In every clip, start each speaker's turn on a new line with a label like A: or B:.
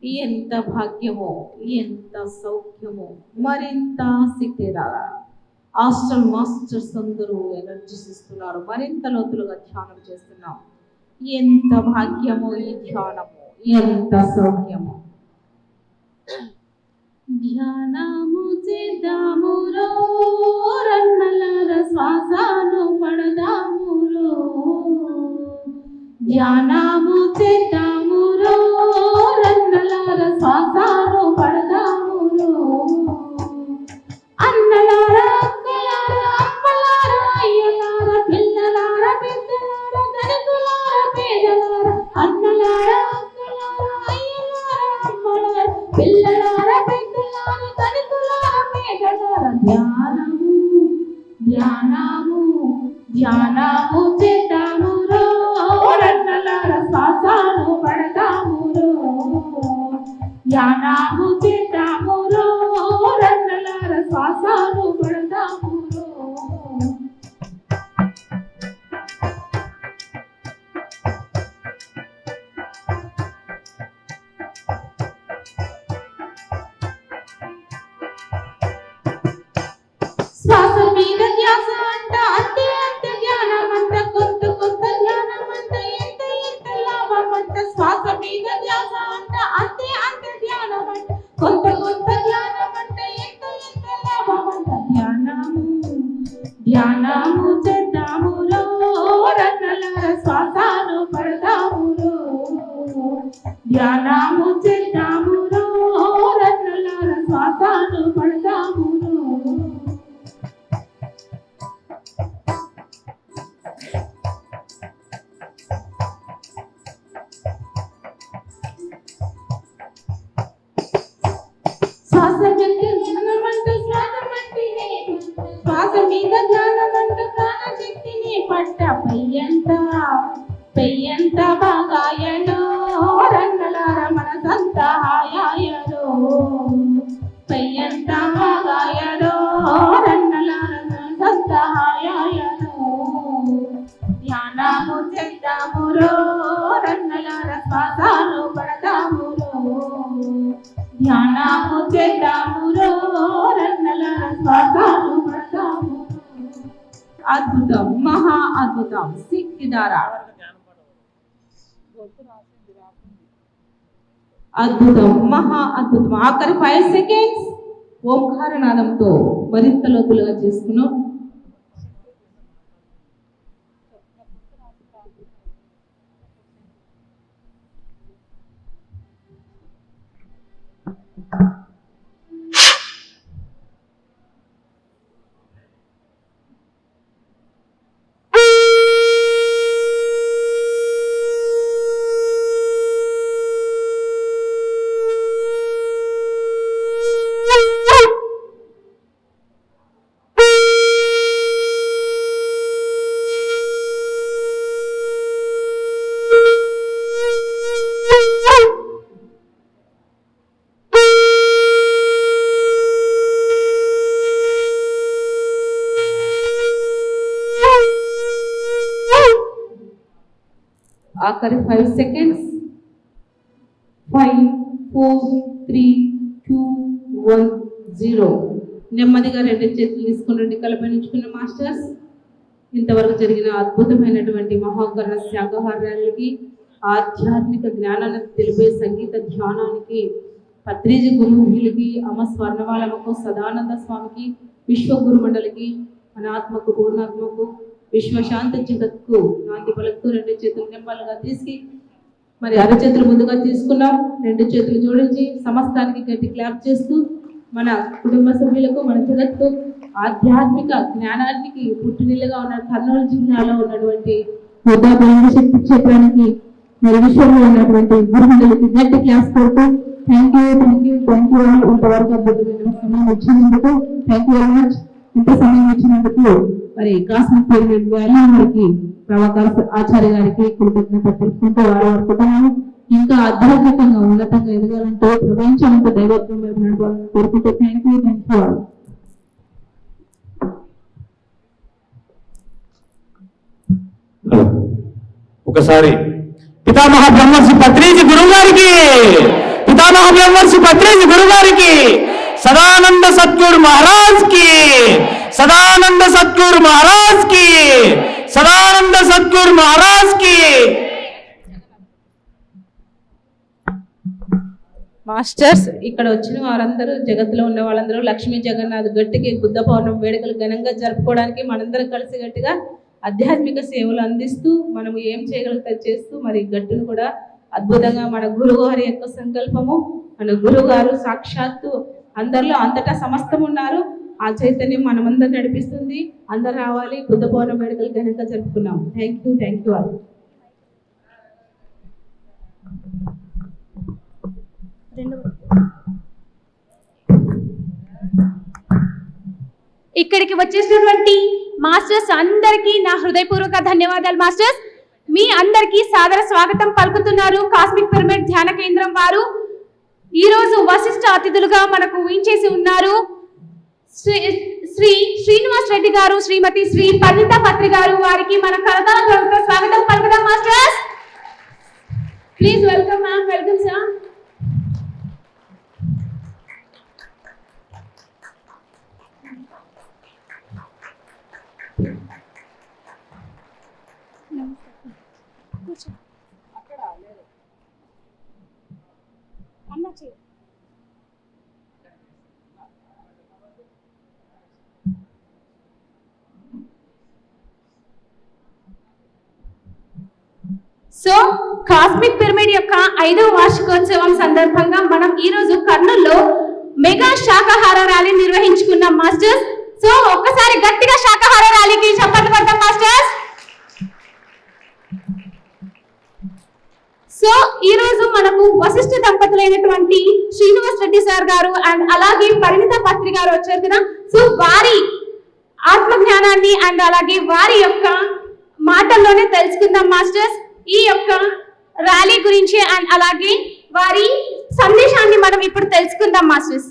A: ఎంత భాగ్యమో, ఎంత సౌఖ్యమో, మరింత శక్తి రాగా హాస్టల్ మాస్టర్స్ అందరూ ఎనర్జీస్ ఇస్తున్నారు. మరింత లోతులుగా ధ్యానం చేస్తున్నాం. ఎంత భాగ్యమో ఈ ధ్యానము, ఎంత సౌఖ్యమో. ధ్యానము చేద్దామురో రన్నలార శ్వాసను పడదామురో. ధ్యానము చేద్దామురో రన్నలార శ్వాసను పడదామురో. అన్నలార అక్కలార అమ్మలార అయ్యలార పిల్లలార పెద్దలార ధనికులార పేదలార అన్నలార అక్కలార అయ్యలార అమ్మలార పిల్లలార పెద్దలార ధనికులార పేదలార. ధ్యానము ధ్యానము ధ్యానము చేద్దామురో రన్నలార శ్వాసను పడదామురో. ధ్యానము చేద్దామురో రన్నలార శ్వాసను పడదామురో. శ్వాస మీద ధ్యాస అంట, అంతే అంతే జ్ఞానం అంట, కొంత కొంత జ్ఞానం అంట, ఎంత ఎంత లాభం అంట. శ్వాస మీద ధ్యాస అంట, అంతే అంతే జ్ఞానం అంట, కొంత కొంత జ్ఞానం అంట, ఎంత ఎంత లాభం అంట. ధ్యానము ధ్యానము చేద్దామురో రన్నలార శ్వాసను పడదామురో. ధ్యానము చేద్దామురో రన్నలార శ్వాసను పడదామురో. శ్వాస మీద జ్ఞానమంటూ శ్వాసమంటినే, శ్వాస మీద జ్ఞానమంటూ ప్రాణశక్తిని పట్ట. పెయ్యంత బాగాయనో రన్నలార మనసంత హాయాయనో. పెయ్యంత బాగాయనో రన్నలార మనసంత హాయాయనో. ధ్యానము చేద్దామురో రన్నలార శ్వాసను పడదామురో. ధ్యానము చేద్దామురో రన్నలార శ్వాసను పడదామురో. అద్భుతం, మహా అద్భుతం. సిక్కిదారా అద్భుతం, మహా అద్భుతం. ఆఖరి 5 సెకండ్స్ ఓంకారనాదంతో మరింత లోతులుగా చేసుకున్నాం. ఆఖరి 5 సెకండ్స్. 5 4 3 2 1 0. నెమ్మదిగా 2 చేతులు తీసుకుని 2 కలపనించుకున్న మాస్టర్స్. ఇంతవరకు జరిగిన అద్భుతమైనటువంటి మహాకరణ శాకాహారాలకి, ఆధ్యాత్మిక జ్ఞానాన్ని తెలిపే సంగీత ధ్యానానికి, పత్రిజీ గురువులకి, అమ్మ స్వర్ణమాలమ్మకు, సదానంద స్వామికి, విశ్వగురు మండలికి, అనాత్మకు పూర్ణాత్మకు, విశ్వశాంత జగత్కు నాంది పలుకుతూ 2 చేతులు నెమ్మలుగా తీసుకు మరి అరచేతులు ముందుగా తీసుకున్నాం. 2 చేతులు జోడించి సమస్తానికి గట్టి క్లాప్ చేస్తూ మన కుటుంబ సభ్యులకు, మన జగత్తు ఆధ్యాత్మిక జ్ఞానానికి పుట్టినిల్లుగా ఉన్న కర్నూలు జిల్లాలో ఉన్నటువంటి శక్తి క్షేత్రానికి మరి విశ్వంలో ఉన్నటువంటి గురువులకి గట్టి క్లాస్ కొడుతూ థ్యాంక్ యూ ఇంతవరకు అద్భుతమైన సమయం వచ్చినందుకు థ్యాంక్ యూ వెరీ మచ్. ఇంత సమయం వచ్చినందుకు మరి కాసిన వారికి ప్రభాకర్ ఆచార్య గారికి కృతజ్ఞత తెలుసుకుంటూ వారు కుటుంబం ఇంకా ఆధ్యాత్మికంగా ఉన్నతంగా ఎదగాలంటే ప్రపంచం అంతా దైవత్వం వైపు నడపాలని కోరుకుంటూ థ్యాంక్ యూ ఆల్.
B: ఒకసారి పితామహ బ్రహ్మర్షి పత్రిజీ గురువు గారికి పితామహ బ్రహ్మర్షి పత్రిజీ గురుగారికి, సదానంద సద్గురు మహారాజ్ కి, సదానంద సద్గురు మహారాజ్ కి, సదానంద సద్గురు మహారాజ్ కి.
A: మాస్టర్స్, ఇక్కడ వచ్చిన వారందరూ, జగత్తులో ఉన్న వాళ్ళందరూ లక్ష్మీ జగన్నాథ్ గట్టికి బుద్ధ పౌర్ణమి వేడుకలు ఘనంగా జరుపుకోవడానికి మనందరం కలిసి గట్టిగా ఆధ్యాత్మిక సేవలు అందిస్తూ మనం ఏం చేయగలిగితే చేస్తూ మరి గట్టును కూడా అద్భుతంగా మన గురువుగారి యొక్క సంకల్పము, మన గురువుగారు సాక్షాత్తు అందరిలో అంతటా సమస్తం ఉన్నారు. ఆ చైతన్యం మనమందరం నడిపిస్తుంది. అందరు రావాలి, బుద్ధ పౌర్ణమి వేడుకలు ఘనంగా జరుపుకున్నాం. Thank you all.
C: ఇక్కడికి వచ్చేసినటువంటి మాస్టర్స్ అందరికీ నా హృదయపూర్వక ధన్యవాదాలు. మాస్టర్స్, మీ అందరికీ సాదర స్వాగతం పలుకుతున్నారు కాస్మిక్ పిరమిడ్ ధ్యాన కేంద్రం వారు. ఈ రోజు వశిష్ఠ అతిథులుగా మనకు ఊహించేసి ఉన్నారు శ్రీ శ్రీనివాస్ రెడ్డి గారు, శ్రీమతి శ్రీ పరిణిత పత్రి గారు. వారికి మన కరతాళ స్వాగతం పలుకుదాం. Masters, please welcome ma'am. Welcome sir. So cosmic pyramid యొక్క 5వ వార్షికోత్సవం సందర్భంగా మనం ఈ రోజు కర్నూలులో మెగా శాకాహార ర్యాలీ నిర్వహించుకున్నాం మాస్టర్స్. సో ఒక్కసారి గట్టిగా శాకాహార ర్యాలీకి చప్పట్లు కొడతాం మాస్టర్స్. సో ఈ రోజు మనకు వశిష్ఠ దంపతులైనటువంటి శ్రీనివాస్ రెడ్డి సార్ గారు అండ్ అలాగే పరిణిత పత్రి గారు వచ్చారు కదా. సో వారి ఆత్మ జ్ఞానాన్ని అండ్ అలాగే వారి యొక్క మాటల్లోనే తెలుసుకుందాం మాస్టర్స్. ఈ యొక్క ర్యాలీ గురించి అండ్ అలాగే వారి సందేశాన్ని మనం ఇప్పుడు తెలుసుకుందాం మాస్టర్స్.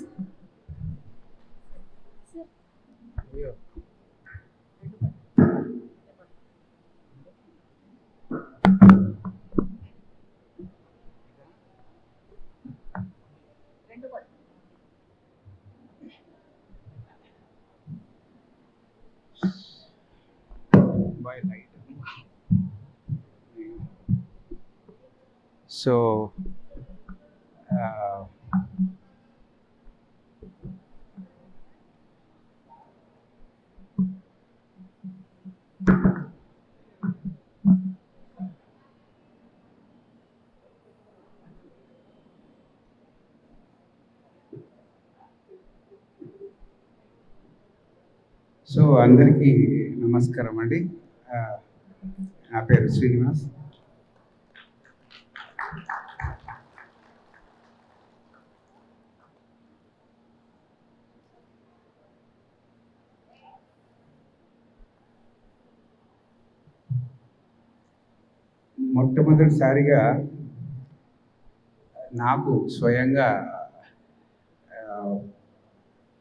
D: So అందరికీ నమస్కారం అండి. నా పేరు శ్రీనివాస్. మొట్టమొదటిసారిగా నాకు స్వయంగా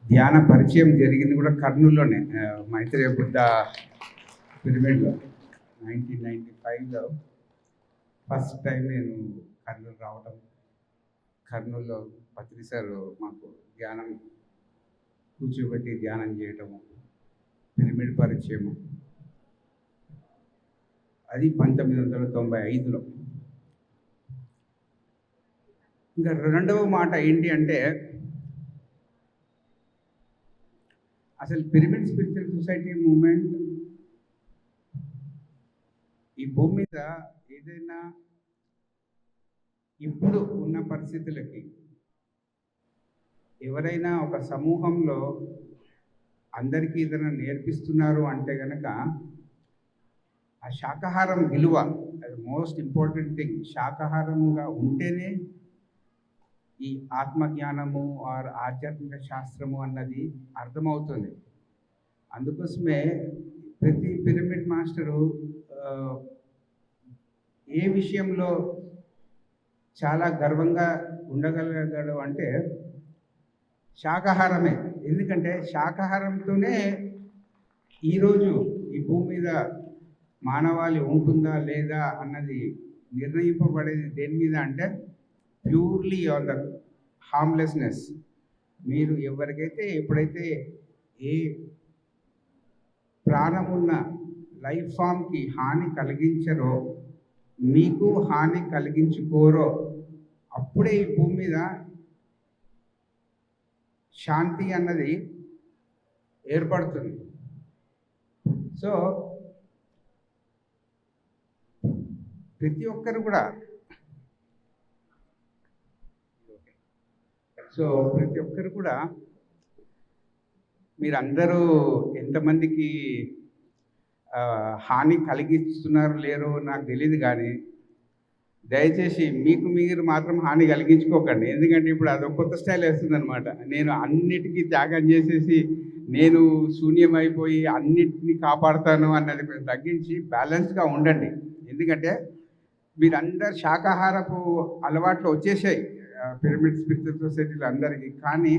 D: ధ్యాన పరిచయం జరిగింది కూడా కర్నూలులోనే, మైత్రేయ బుద్ధ పిరమిడ్లో 1995లో ఫస్ట్ టైం నేను కర్నూలు రావడం. కర్నూలులో పత్రి సార్ మాకు ధ్యానం కూర్చోబెట్టి ధ్యానం చేయటము, పిరమిడ్ పరిచయము. అది 1995లో. ఇంకా రెండవ మాట ఏంటి అంటే, అసలు పిరమిడ్ స్పిరిచువల్ సొసైటీ మూమెంట్ ఈ భూమి మీద ఏదైనా ఇప్పుడు ఉన్న పరిస్థితులకి ఎవరైనా ఒక సమూహంలో అందరికీ ఏదైనా నేర్పిస్తున్నారు అంటే కనుక ఆ శాకాహారం విలువ, అది మోస్ట్ ఇంపార్టెంట్ థింగ్. శాకాహారముగా ఉంటేనే ఈ ఆత్మజ్ఞానము ఆర్ ఆధ్యాత్మిక శాస్త్రము అన్నది అర్థమవుతుంది. అందుకోసమే ప్రతి పిరమిడ్ మాస్టరు ఏ విషయంలో చాలా గర్వంగా ఉండగలిగాడు అంటే శాకాహారమే. ఎందుకంటే శాకాహారంతోనే ఈరోజు ఈ భూమి మీద మానవాళి ఉంటుందా లేదా అన్నది నిర్ణయింపబడేది దేని మీద అంటే ప్యూర్లీ ఆన్ ద హార్మ్లెస్నెస్. మీరు ఎవరికైతే ఎప్పుడైతే ఏ ప్రాణమున్న లైఫ్ ఫామ్కి హాని కలిగించరో, మీకు హాని కలిగించుకోరో, అప్పుడే ఈ భూమి మీద శాంతి అన్నది ఏర్పడుతుంది. సో ప్రతి ఒక్కరు కూడా మీరందరూ ఎంతమందికి హాని కలిగిస్తున్నారు లేరో నాకు తెలియదు, కానీ దయచేసి మీకు మీరు మాత్రం హాని కలిగించుకోకండి. ఎందుకంటే ఇప్పుడు అదొక కొత్త స్టైల్ వేస్తుందన్నమాట. నేను అన్నిటికీ త్యాగం చేసేసి నేను శూన్యమైపోయి అన్నిటినీ కాపాడుతాను అన్నది కొంచెం తగ్గించి బ్యాలెన్స్గా ఉండండి. ఎందుకంటే మీరందరు శాకాహారపు అలవాట్లు వచ్చేసాయి పిరమిడ్ స్పిరిచువల్ సొసైటీలో అందరికీ. కానీ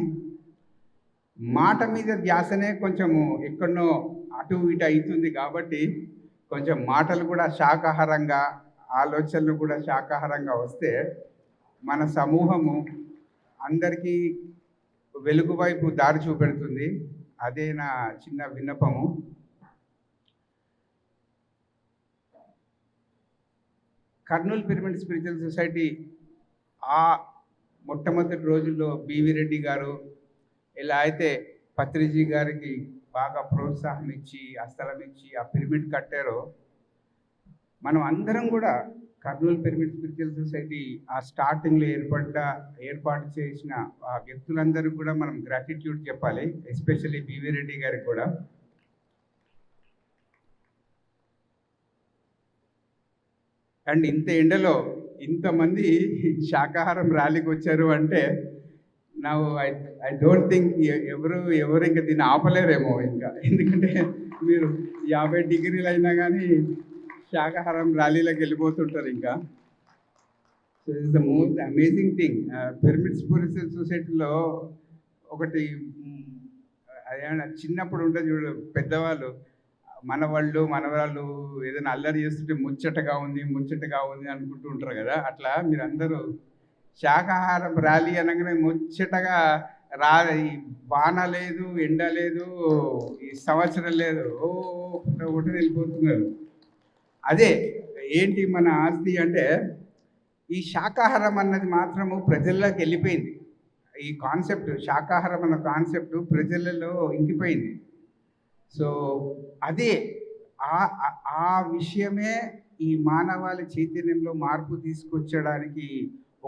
D: మాట మీద ధ్యాసనే కొంచెము ఎక్కడనో అటు ఇటు అవుతుంది. కాబట్టి కొంచెం మాటలు కూడా శాకాహారంగా, ఆలోచనలు కూడా శాకాహారంగా వస్తే మన సమూహము అందరికీ వెలుగు వైపు దారి చూపెడుతుంది. అదే నా చిన్న విన్నపము. కర్నూలు పిరమిడ్ స్పిరిచువల్ సొసైటీ ఆ మొట్టమొదటి రోజుల్లో బివి రెడ్డి గారు ఎలా అయితే పత్రిజీ గారికి బాగా ప్రోత్సాహం ఇచ్చి స్థలం ఇచ్చి ఆ పిరమిడ్ కట్టారో, మనం అందరం కూడా కర్నూలు పిరమిడ్ స్పిరిచువల్ సొసైటీ ఆ స్టార్టింగ్లో ఏర్పాటు చేసిన ఆ వ్యక్తులందరికీ కూడా మనం గ్రాటిట్యూడ్ చెప్పాలి. ఎస్పెషల్లీ బివి రెడ్డి గారికి కూడా. అండ్ ఇంత ఎండలో ఇంతమంది శాకాహారం ర్యాలీకి వచ్చారు అంటే నా ఐ డోంట్ థింక్ ఎవరు ఇంకా దీన్ని ఆపలేరేమో ఇంకా. ఎందుకంటే మీరు 50 డిగ్రీలు అయినా కానీ శాకాహారం ర్యాలీలోకి వెళ్ళిపోతుంటారు ఇంకా. So it's the most amazing thing. Pyramid spiritual సొసైటీలో ఒకటి చిన్నప్పుడు ఉంటుంది చూడు, పెద్దవాళ్ళు మనవరాళ్ళు ఏదైనా అల్లరి చేస్తుంటే ముచ్చటగా ఉంది అనుకుంటూ ఉంటారు కదా. అట్లా మీరందరూ శాకాహారం ర్యాలీ అనగానే ముచ్చటగా ఈ వాన లేదు, ఎండ లేదు, ఈ సంవత్సరం లేదు, ఒకటి వెళ్ళిపోతున్నారు. అదే ఏంటి మన ఆస్తి అంటే ఈ శాకాహారం అన్నది మాత్రము ప్రజల్లోకి వెళ్ళిపోయింది. ఈ కాన్సెప్ట్ శాకాహారం అన్న కాన్సెప్ట్ ప్రజలలో ఇంకిపోయింది. సో అదే ఆ విషయమే ఈ మానవాళి చైతన్యంలో మార్పు తీసుకొచ్చడానికి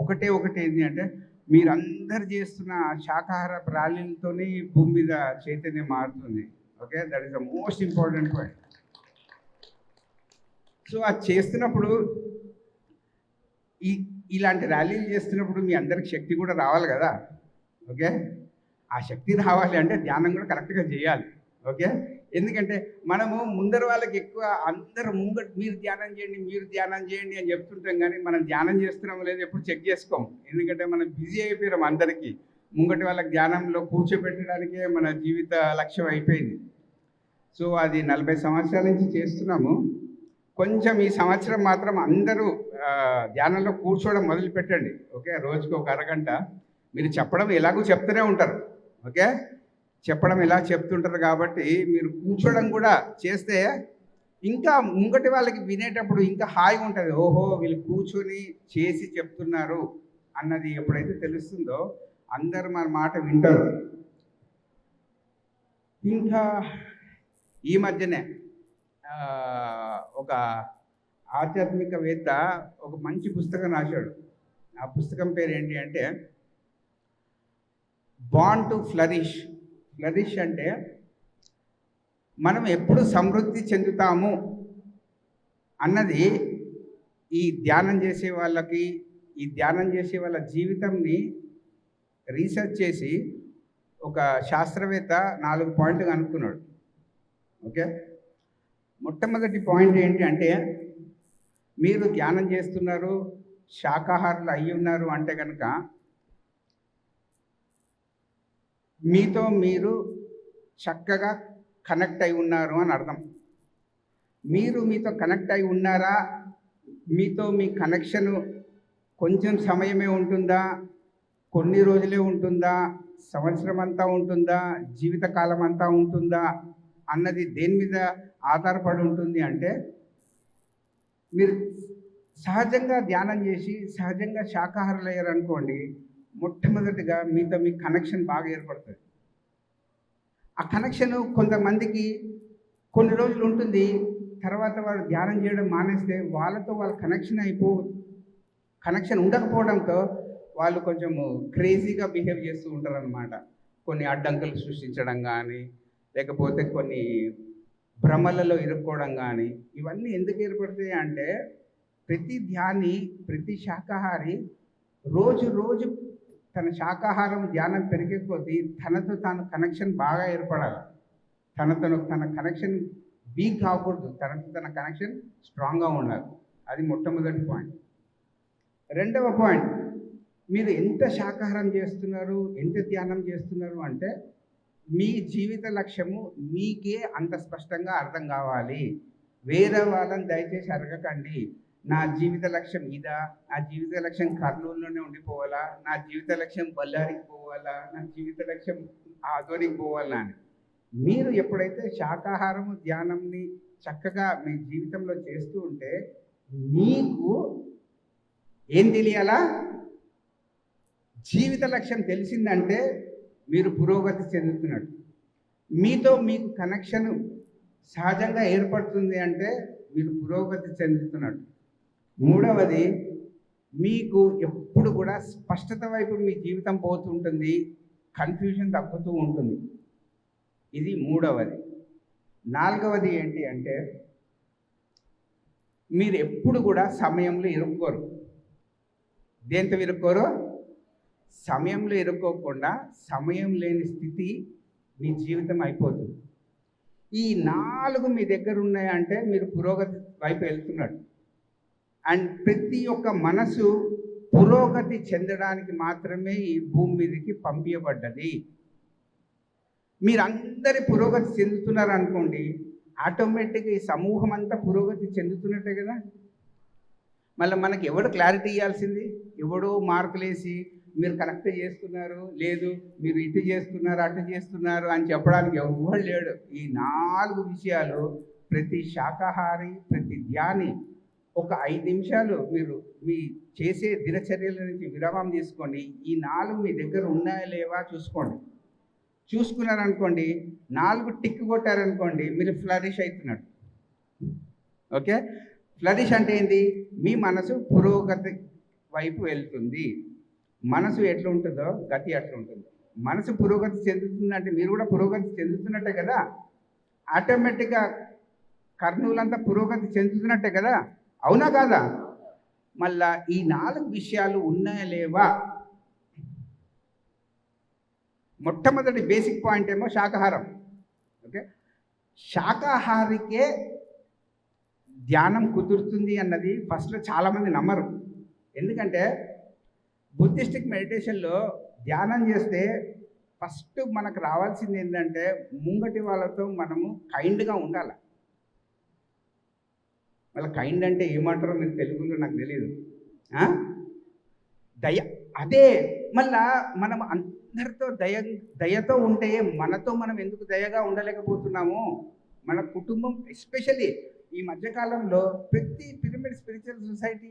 D: ఒకటి ఏంటి అంటే మీరందరు చేస్తున్న శాకాహార ర్యాలీలతోనే ఈ భూమి మీద చైతన్యం మారుతుంది. Okay, that is the most important point. So అది చేస్తున్నప్పుడు ఇలాంటి ర్యాలీలు చేస్తున్నప్పుడు మీ అందరికి శక్తి కూడా రావాలి కదా. ఓకే, ఆ శక్తి రావాలి అంటే ధ్యానం కూడా కరెక్ట్గా చేయాలి. ఓకే, ఎందుకంటే మనము ముందర వాళ్ళకి ఎక్కువ అందరూ మీరు ధ్యానం చేయండి అని చెప్తుంటాం, కానీ మనం ధ్యానం చేస్తున్నామో లేదో ఎప్పుడు చెక్ చేసుకోం. ఎందుకంటే మనం బిజీ అయిపోయాం. అందరికీ ముంగటి వాళ్ళకి ధ్యానంలో కూర్చోబెట్టడానికే మన జీవిత లక్ష్యం అయిపోయింది. సో అది 40 సంవత్సరాల నుంచి చేస్తున్నాము. కొంచెం ఈ సంవత్సరం మాత్రం అందరూ ధ్యానంలో కూర్చోవడం మొదలు పెట్టండి. ఓకే, రోజుకి ఒక అరగంట. మీరు చెప్పడం ఎలాగో చెప్తూనే ఉంటారు. ఓకే, చెప్పడం ఎలా చెప్తుంటారు కాబట్టి మీరు కూర్చోవడం కూడా చేస్తే ఇంకా ముంగటి వాళ్ళకి వినేటప్పుడు ఇంకా హాయిగా ఉంటుంది. ఓహో, వీళ్ళు కూర్చొని చేసి చెప్తున్నారు అన్నది ఎప్పుడైతే తెలుస్తుందో అందరు మన మాట వింటారు. ఇంకా ఈ మధ్యనే ఒక ఆధ్యాత్మికవేత్త ఒక మంచి పుస్తకం రాశాడు. ఆ పుస్తకం పేరు ఏంటి అంటే బార్న్ టు ఫ్లరిష్. ఫ్లరిష్ అంటే మనం ఎప్పుడు సమృద్ధి చెందుతాము అన్నది ఈ ధ్యానం చేసే వాళ్ళ జీవితంని రీసెర్చ్ చేసి ఒక శాస్త్రవేత్త 4 పాయింట్లు కనుక్కున్నాడు. ఓకే, మొట్టమొదటి పాయింట్ ఏంటి అంటే మీరు ధ్యానం చేస్తున్నారు, శాకాహారులు అయ్యి ఉన్నారు అంటే కనుక మీతో మీరు చక్కగా కనెక్ట్ అయి ఉన్నారు అని అర్థం. మీతో కనెక్ట్ అయి ఉన్నారా, మీతో మీ కనెక్షను కొంచెం సమయమే ఉంటుందా, కొన్ని రోజులే ఉంటుందా, సంవత్సరం అంతా ఉంటుందా, జీవితకాలం అంతా ఉంటుందా అన్నది దేని మీద ఆధారపడి ఉంటుంది అంటే, మీరు సహజంగా ధ్యానం చేసి సహజంగా శాకాహారులు అయ్యారనుకోండి, మొట్టమొదటిగా మీతో మీ కనెక్షన్ బాగా ఏర్పడుతుంది. ఆ కనెక్షన్ కొంతమందికి కొన్ని రోజులు ఉంటుంది, తర్వాత వాళ్ళు ధ్యానం చేయడం మానేస్తే వాళ్ళతో వాళ్ళ కనెక్షన్ ఉండకపోవడంతో వాళ్ళు కొంచెము క్రేజీగా బిహేవ్ చేస్తూ ఉంటారు అన్నమాట. కొన్ని అడ్డంకులు సృష్టించడం కానీ, లేకపోతే కొన్ని భ్రమలలో ఇరుక్కోవడం కానీ, ఇవన్నీ ఎందుకు ఏర్పడతాయి అంటే, ప్రతి ధ్యాని, ప్రతి శాకాహారి రోజు రోజు తన శాకాహారం ధ్యానం పెరిగే కొద్దీ తనతో తాను కనెక్షన్ బాగా ఏర్పడాలి. తన కనెక్షన్ వీక్ కాకూడదు, తనతో తన కనెక్షన్ స్ట్రాంగ్గా ఉండాలి. అది మొట్టమొదటి పాయింట్. రెండవ పాయింట్, మీరు ఎంత శాకాహారం చేస్తున్నారు, ఎంత ధ్యానం చేస్తున్నారు అంటే మీ జీవిత లక్ష్యము మీకే అంత స్పష్టంగా అర్థం కావాలి. వేరే వాళ్ళని దయచేసి అడగకండి, నా జీవిత లక్ష్యం ఇదా, నా జీవిత లక్ష్యం కర్నూలులోనే ఉండిపోవాలా, నా జీవిత లక్ష్యం బళ్ళారికి పోవాలా, నా జీవిత లక్ష్యం ఆదోనికి పోవాలా అని. మీరు ఎప్పుడైతే శాకాహారము ధ్యానంని చక్కగా మీ జీవితంలో చేస్తూ ఉంటే మీకు ఏం తెలియాలా, జీవిత లక్ష్యం తెలిసిందంటే మీరు పురోగతి చెందుతున్నట్టు. మీతో మీకు కనెక్షన్ సహజంగా ఏర్పడుతుంది అంటే మీరు పురోగతి చెందుతున్నట్టు. మూడవది, మీకు ఎప్పుడు కూడా స్పష్టత వైపు మీ జీవితం పోతుంటుంది, కన్ఫ్యూజన్ తగ్గుతూ ఉంటుంది. ఇది మూడవది. నాలుగవది ఏంటి అంటే, మీరు ఎప్పుడు కూడా సమయంలో ఇరుక్కోరు. దేంతో ఇరుక్కోరు? సమయంలో ఇరుక్కోకుండా సమయం లేని స్థితి మీ జీవితం అయిపోతుంది. ఈ 4 మీ దగ్గర ఉన్నాయంటే మీరు పురోగతి వైపు వెళ్తున్నట్టు. అండ్ ప్రతి ఒక్క మనసు పురోగతి చెందడానికి మాత్రమే ఈ భూమి మీదకి పంపించబడ్డది. మీరందరి పురోగతి చెందుతున్నారు అనుకోండి, ఆటోమేటిక్గా ఈ సమూహం అంతా పురోగతి చెందుతున్నట్టే కదా. మళ్ళీ మనకి ఎవడు క్లారిటీ ఇవ్వాల్సింది? ఎవడో మార్కులేసి మీరు కరెక్ట్ చేస్తున్నారు, లేదు మీరు ఇటు చేస్తున్నారు అటు చేస్తున్నారు అని చెప్పడానికి ఎవరు లేడు. ఈ 4 విషయాలు ప్రతి శాకాహారి, ప్రతి ధ్యాని ఒక 5 నిమిషాలు మీరు మీ చేసే దినచర్యల నుంచి విరామం తీసుకోండి. ఈ 4 మీ దగ్గర ఉన్నాయా లేవా చూసుకోండి. చూసుకున్నారనుకోండి, 4 టిక్ కొట్టారనుకోండి, మీరు ఫ్లరిష్ అవుతున్నట్టు. ఓకే, ఫ్లరిష్ అంటే ఏంటి? మీ మనసు పురోగతి వైపు వెళ్తుంది. మనసు ఎట్లా ఉంటుందో గతి అట్లా ఉంటుంది. మనసు పురోగతి చెందుతుందంటే మీరు కూడా పురోగతి చెందుతున్నట్టే కదా. ఆటోమేటిక్గా కర్నూలంతా పురోగతి చెందుతున్నట్టే కదా, అవునా కాదా? మళ్ళా ఈ 4 విషయాలు ఉన్నాయా లేవా? మొట్టమొదటి బేసిక్ పాయింట్ ఏమో శాకాహారం. ఓకే, శాకాహారికే ధ్యానం కుదురుతుంది అన్నది ఫస్ట్లో చాలామంది నమ్మరు. ఎందుకంటే బుద్ధిస్టిక్ మెడిటేషన్లో ధ్యానం చేస్తే ఫస్ట్ మనకు రావాల్సింది ఏంటంటే, ముంగటి వాళ్ళతో మనము కైండ్గా ఉండాలి. మళ్ళీ కైండ్ అంటే ఏమంటారో మీరు తెలుగులో నాకు తెలియదు. దయ, అదే. మళ్ళా మనం అందరితో దయతో ఉంటే మనతో మనం ఎందుకు దయగా ఉండలేకపోతున్నాము? మన కుటుంబం, ఎస్పెషల్లీ ఈ మధ్యకాలంలో ప్రతి పిరమిడ్ స్పిరిచువల్ సొసైటీ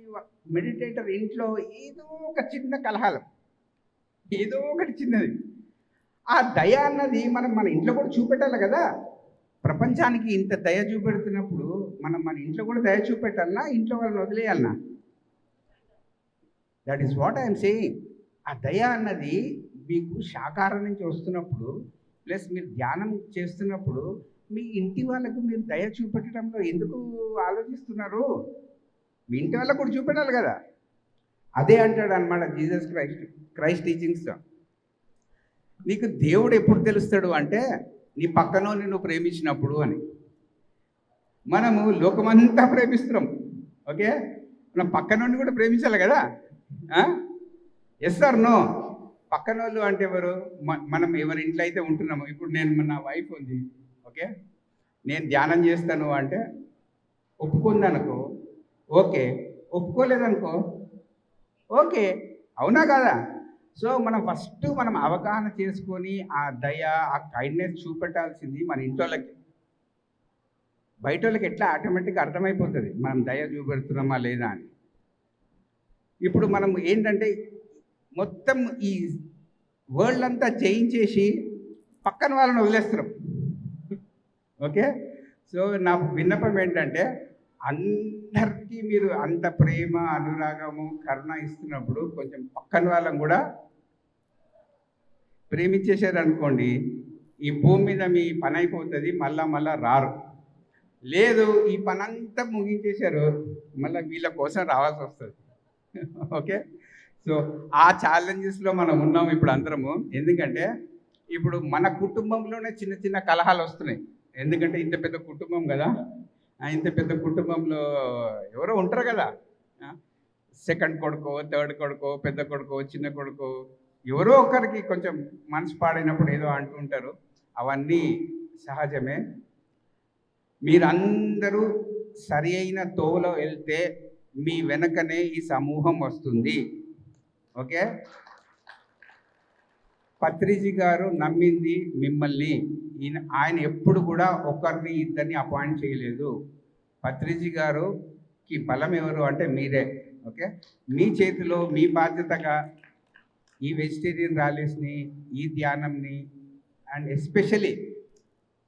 D: మెడిటేటర్ ఇంట్లో ఏదో ఒక చిన్న కలహాలం, ఏదో ఒకటి చిన్నది. ఆ దయ అన్నది మనం మన ఇంట్లో కూడా చూపెట్టాలి కదా. ప్రపంచానికి ఇంత దయ చూపెడుతున్నప్పుడు మనం మన ఇంట్లో కూడా దయ చూపెట్టాలన్నా, ఇంట్లో వాళ్ళని వదిలేయాలన్నా? That is what I'm saying. ఆ దయ అన్నది మీకు శాకాహారం నుంచి వస్తున్నప్పుడు, ప్లస్ మీరు ధ్యానం చేస్తున్నప్పుడు మీ ఇంటి వాళ్ళకు మీరు దయ చూపెట్టడంలో ఎందుకు ఆలోచిస్తున్నారు? మీ ఇంటి వాళ్ళకు కూడా చూపెట్టాలి కదా. అదే అంటాడు అనమాట జీసస్ క్రైస్ట్ టీచింగ్స్లో. నీకు దేవుడు ఎప్పుడు తెలుస్తాడు అంటే, నీ పక్కనో నిన్ను ప్రేమించినప్పుడు అని. మనము లోకమంతా ప్రేమిస్తున్నాం. ఓకే, మనం పక్కనోని కూడా ప్రేమించాలి కదా. Yes sir no? పక్కనోళ్ళు అంటే ఎవరు? మనం ఎవరి ఇంట్లో అయితే ఉంటున్నాము. ఇప్పుడు నేను, నా వైఫ్ ఉంది, ఓకే, నేను ధ్యానం చేస్తాను అంటే ఒప్పుకుందనుకో ఓకే, ఒప్పుకోలేదనుకో ఓకే, అవునా కదా? సో మనం ఫస్ట్ మనం అవగాహన చేసుకొని ఆ దయ, ఆ కైండ్నెస్ చూపెట్టాల్సింది మన ఇంట్లోకి. బయట వాళ్ళకి ఎట్లా ఆటోమేటిక్గా అర్థమైపోతుంది మనం దయ చూపెడుతున్నామా లేదా అని. ఇప్పుడు మనం ఏంటంటే మొత్తం ఈ వరల్డ్ అంతా జయించేసి పక్కన వాళ్ళని వదిలేస్తున్నాం. ఓకే, సో నా విన్నపం ఏంటంటే అందరికీ మీరు అంత ప్రేమ, అనురాగము, కరుణ ఇస్తున్నప్పుడు కొంచెం పక్కన వాళ్ళని కూడా ప్రేమించేశారు అనుకోండి, ఈ భూమి మీద మీ పని అయిపోతుంది, మళ్ళా రారు. లేదు ఈ పని అంతా ముగించేశారు, మళ్ళీ వీళ్ళ కోసం రావాల్సి వస్తుంది. ఓకే, సో ఆ ఛాలెంజెస్లో మనం ఉన్నాం ఇప్పుడు అందరము. ఎందుకంటే ఇప్పుడు మన కుటుంబంలోనే చిన్న చిన్న కలహాలు వస్తున్నాయి. ఎందుకంటే ఇంత పెద్ద కుటుంబం కదా, ఇంత పెద్ద కుటుంబంలో ఎవరో ఉంటారు కదా, సెకండ్ కొడుకో, థర్డ్ కొడుకో, పెద్ద కొడుకో, చిన్న కొడుకో, ఎవరో ఒకరికి కొంచెం మనసు పాడైనప్పుడు ఏదో అంటుంటారు. అవన్నీ సహజమే. మీరందరూ సరి అయిన తోవలో వెళ్తే మీ వెనకనే ఈ సమూహం వస్తుంది. ఓకే, పత్రిజీ గారు నమ్మింది మిమ్మల్ని. ఆయన ఎప్పుడు కూడా ఒకరిని ఇద్దరిని అపాయింట్ చేయలేదు. పత్రిజీ గారుకి బలం ఎవరు అంటే మీరే. ఓకే, మీ చేతిలో మీ బాధ్యతగా ఈ వెజిటేరియన్ ర్యాలీస్ని, ఈ ధ్యానంని అండ్ ఎస్పెషలీ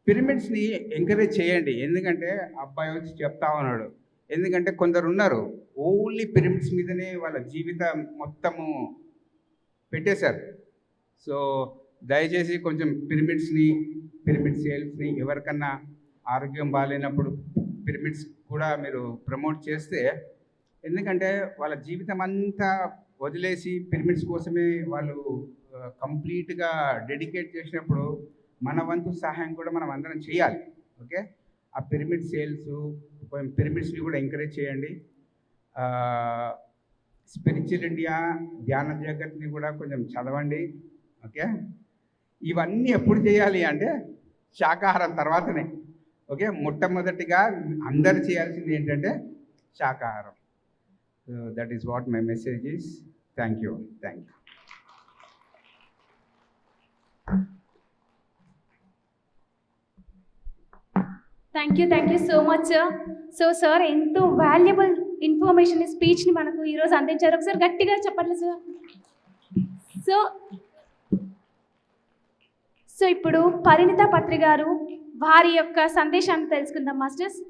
D: పిరమిడ్స్ని ఎంకరేజ్ చేయండి. ఎందుకంటే అబ్బాయి వచ్చి చెప్తా ఉన్నాడు, ఎందుకంటే కొందరు ఉన్నారు ఓన్లీ పిరమిడ్స్ మీదనే వాళ్ళ జీవితం మొత్తము పెట్టేశారు. సో దయచేసి కొంచెం పిరమిడ్స్ని, పిరమిడ్ సేల్స్ని, ఎవరికన్నా ఆరోగ్యం బాగాలేనప్పుడు పిరమిడ్స్ కూడా మీరు ప్రమోట్ చేస్తే, ఎందుకంటే వాళ్ళ జీవితం అంతా వదిలేసి పిరమిడ్స్ కోసమే వాళ్ళు కంప్లీట్గా డెడికేట్ చేసినప్పుడు మన వంతు సహాయం కూడా మనం అందరం చేయాలి. ఓకే, ఆ పిరమిడ్ సేల్స్, పిరమిడ్స్ని కూడా ఎంకరేజ్ చేయండి. స్పిరిచువల్ ఇండియా, ధ్యాన జగత్ని కూడా కొంచెం చదవండి. ఓకే, ఇవన్నీ ఎప్పుడు చేయాలి అంటే శాకాహారం తర్వాతనే. ఓకే, మొట్టమొదటిగా అందరు చేయాల్సింది ఏంటంటే శాకాహారం. So that is what my message is. Thank you.
C: Thank you so much sir. So sir ఎంతో వాల్యుబుల్ ఇన్ఫర్మేషన్ స్పీచ్ని మనకు ఈరోజు అందించారు. ఒకసారి గట్టిగా చెప్పండి సార్. సో ఇప్పుడు పరిణిత పత్రి గారు వారి యొక్క సందేశాన్ని తెలుసుకుందాం masters.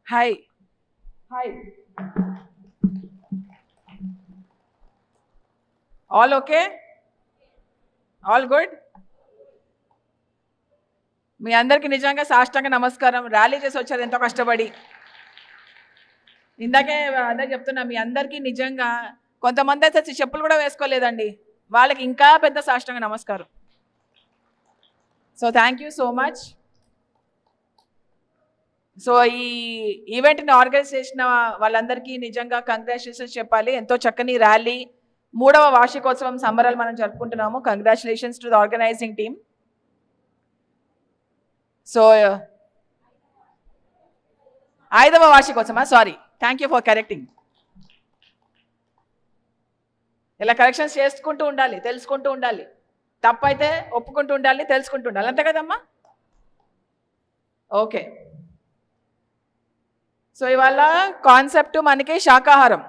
E: Hi all okay, all good. మీ అందరికీ నిజంగా సాష్టాంగ నమస్కారం. ర్యాలీ చేసి వచ్చారు ఎంతో కష్టపడి. ఇందాకే అందరికి చెప్తున్నా, మీ అందరికీ నిజంగా కొంతమంది అయితే చెప్పులు కూడా వేసుకోలేదండి, వాళ్ళకి ఇంకా పెద్ద సాష్టాంగ నమస్కారం. So thank you so much. So ఈ ఈవెంట్ని ఆర్గనైజ్ చేసిన వాళ్ళందరికీ నిజంగా కంగ్రాచులేషన్స్ చెప్పాలి. ఎంతో చక్కని ర్యాలీ, 3వ వార్షికోత్సవం సంబరాలు మనం జరుపుకుంటున్నాము. Congratulations to the organizing team. So 5వ వార్షికోత్సవమా, sorry, thank you for correcting. ఇలా కరెక్షన్స్ చేసుకుంటూ ఉండాలి, తెలుసుకుంటూ ఉండాలి, తప్పైతే ఒప్పుకుంటూ ఉండాలి, తెలుసుకుంటూ ఉండాలి, అంతే కదమ్మా? ఓకే, సో ఇవాళ కాన్సెప్ట్ మనకి శాకాహారం.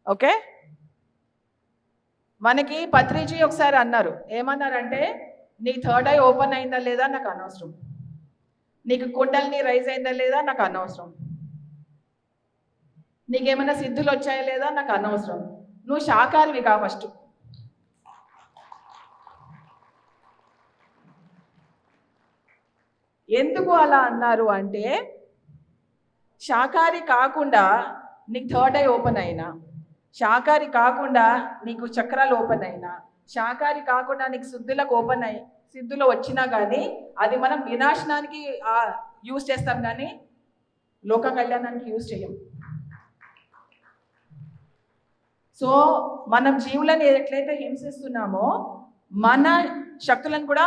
E: ఓకే, మనకి పత్రిజీ ఒకసారి అన్నారు, ఏమన్నారంటే నీ థర్డ్ ఐ ఓపెన్ అయిందా లేదా నాకు అనవసరం, నీకు కుండల్ని రైజ్ అయిందా లేదా నాకు అనవసరం, నీకేమైనా సిద్ధులు వచ్చాయా లేదా నాకు అనవసరం, నువ్వు శాకాహారివి కా ఫస్ట్. ఎందుకు అలా అన్నారు అంటే, శాకాహారి కాకుండా నీకు థర్డ్ ఐ ఓపెన్ అయినా, శాకాహారి కాకుండా నీకు చక్రాలు ఓపెన్ అయినా, శాకాహారి కాకుండా నీకు సిద్ధులకు ఓపెన్ అయ్యి సిద్ధులు వచ్చినా కానీ అది మనం వినాశనానికి యూజ్ చేస్తాం, కానీ లోక కళ్యాణానికి యూజ్ చేయం. సో మనం జీవులను ఎట్లయితే హింసిస్తున్నామో మన శక్తులను కూడా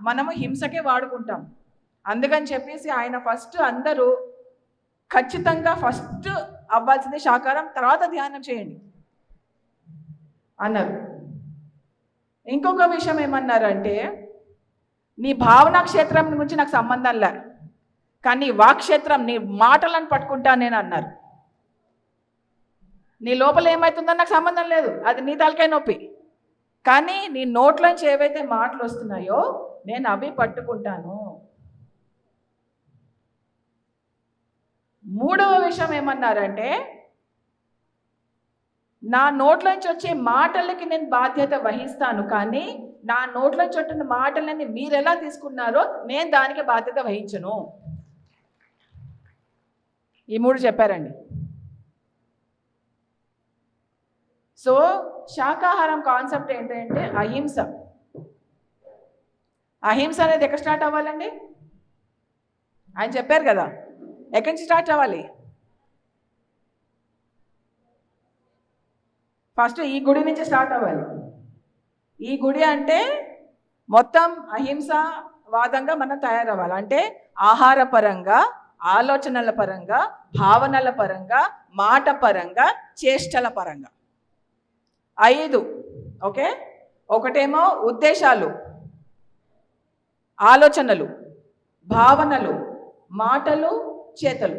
E: మనము హింసకే వాడుకుంటాం. అందుకని చెప్పేసి ఆయన ఫస్ట్ అందరూ ఖచ్చితంగా ఫస్ట్ అవ్వాల్సింది శాకాహారం, తర్వాత ధ్యానం చేయండి అన్నారు. ఇంకొక విషయం ఏమన్నారంటే, నీ భావనా క్షేత్రం గురించి నాకు సంబంధం లే, కానీ వాక్క్షేత్రం నీ మాటలను పట్టుకుంటా నేను అన్నారు. నీ లోపల ఏమవుతుందో నాకు సంబంధం లేదు, అది నీ తలకాయ నొప్పి, కానీ నీ నోట్లోంచి ఏవైతే మాటలు వస్తున్నాయో నేను అవి పట్టుకుంటాను. మూడవ విషయం ఏమన్నారంటే, నా నోట్లోంచి వచ్చే మాటలకి నేను బాధ్యత వహిస్తాను, కానీ నా నోట్లోంచి వచ్చిన మాటలని మీరు ఎలా తీసుకున్నారో నేను దానికి బాధ్యత వహించను. ఈ మూడు చెప్పారండి. సో శాకాహారం కాన్సెప్ట్ ఏంటంటే అహింస. అహింస అనేది ఎక్కడ స్టార్ట్ అవ్వాలండి? ఆయన చెప్పారు కదా, ఎక్కడి నుంచి స్టార్ట్ అవ్వాలి? ఫస్ట్ ఈ గుడి నుంచి స్టార్ట్ అవ్వాలి. ఈ గుడి అంటే మొత్తం అహింసావాదంగా మనం తయారవ్వాలి. అంటే ఆహార పరంగా, ఆలోచనల పరంగా, భావనల పరంగా, మాట పరంగా, చేష్టల పరంగా 5. ఓకే, ఒకటేమో ఉద్దేశాలు, ఆలోచనలు, భావనలు, మాటలు, చేతలు.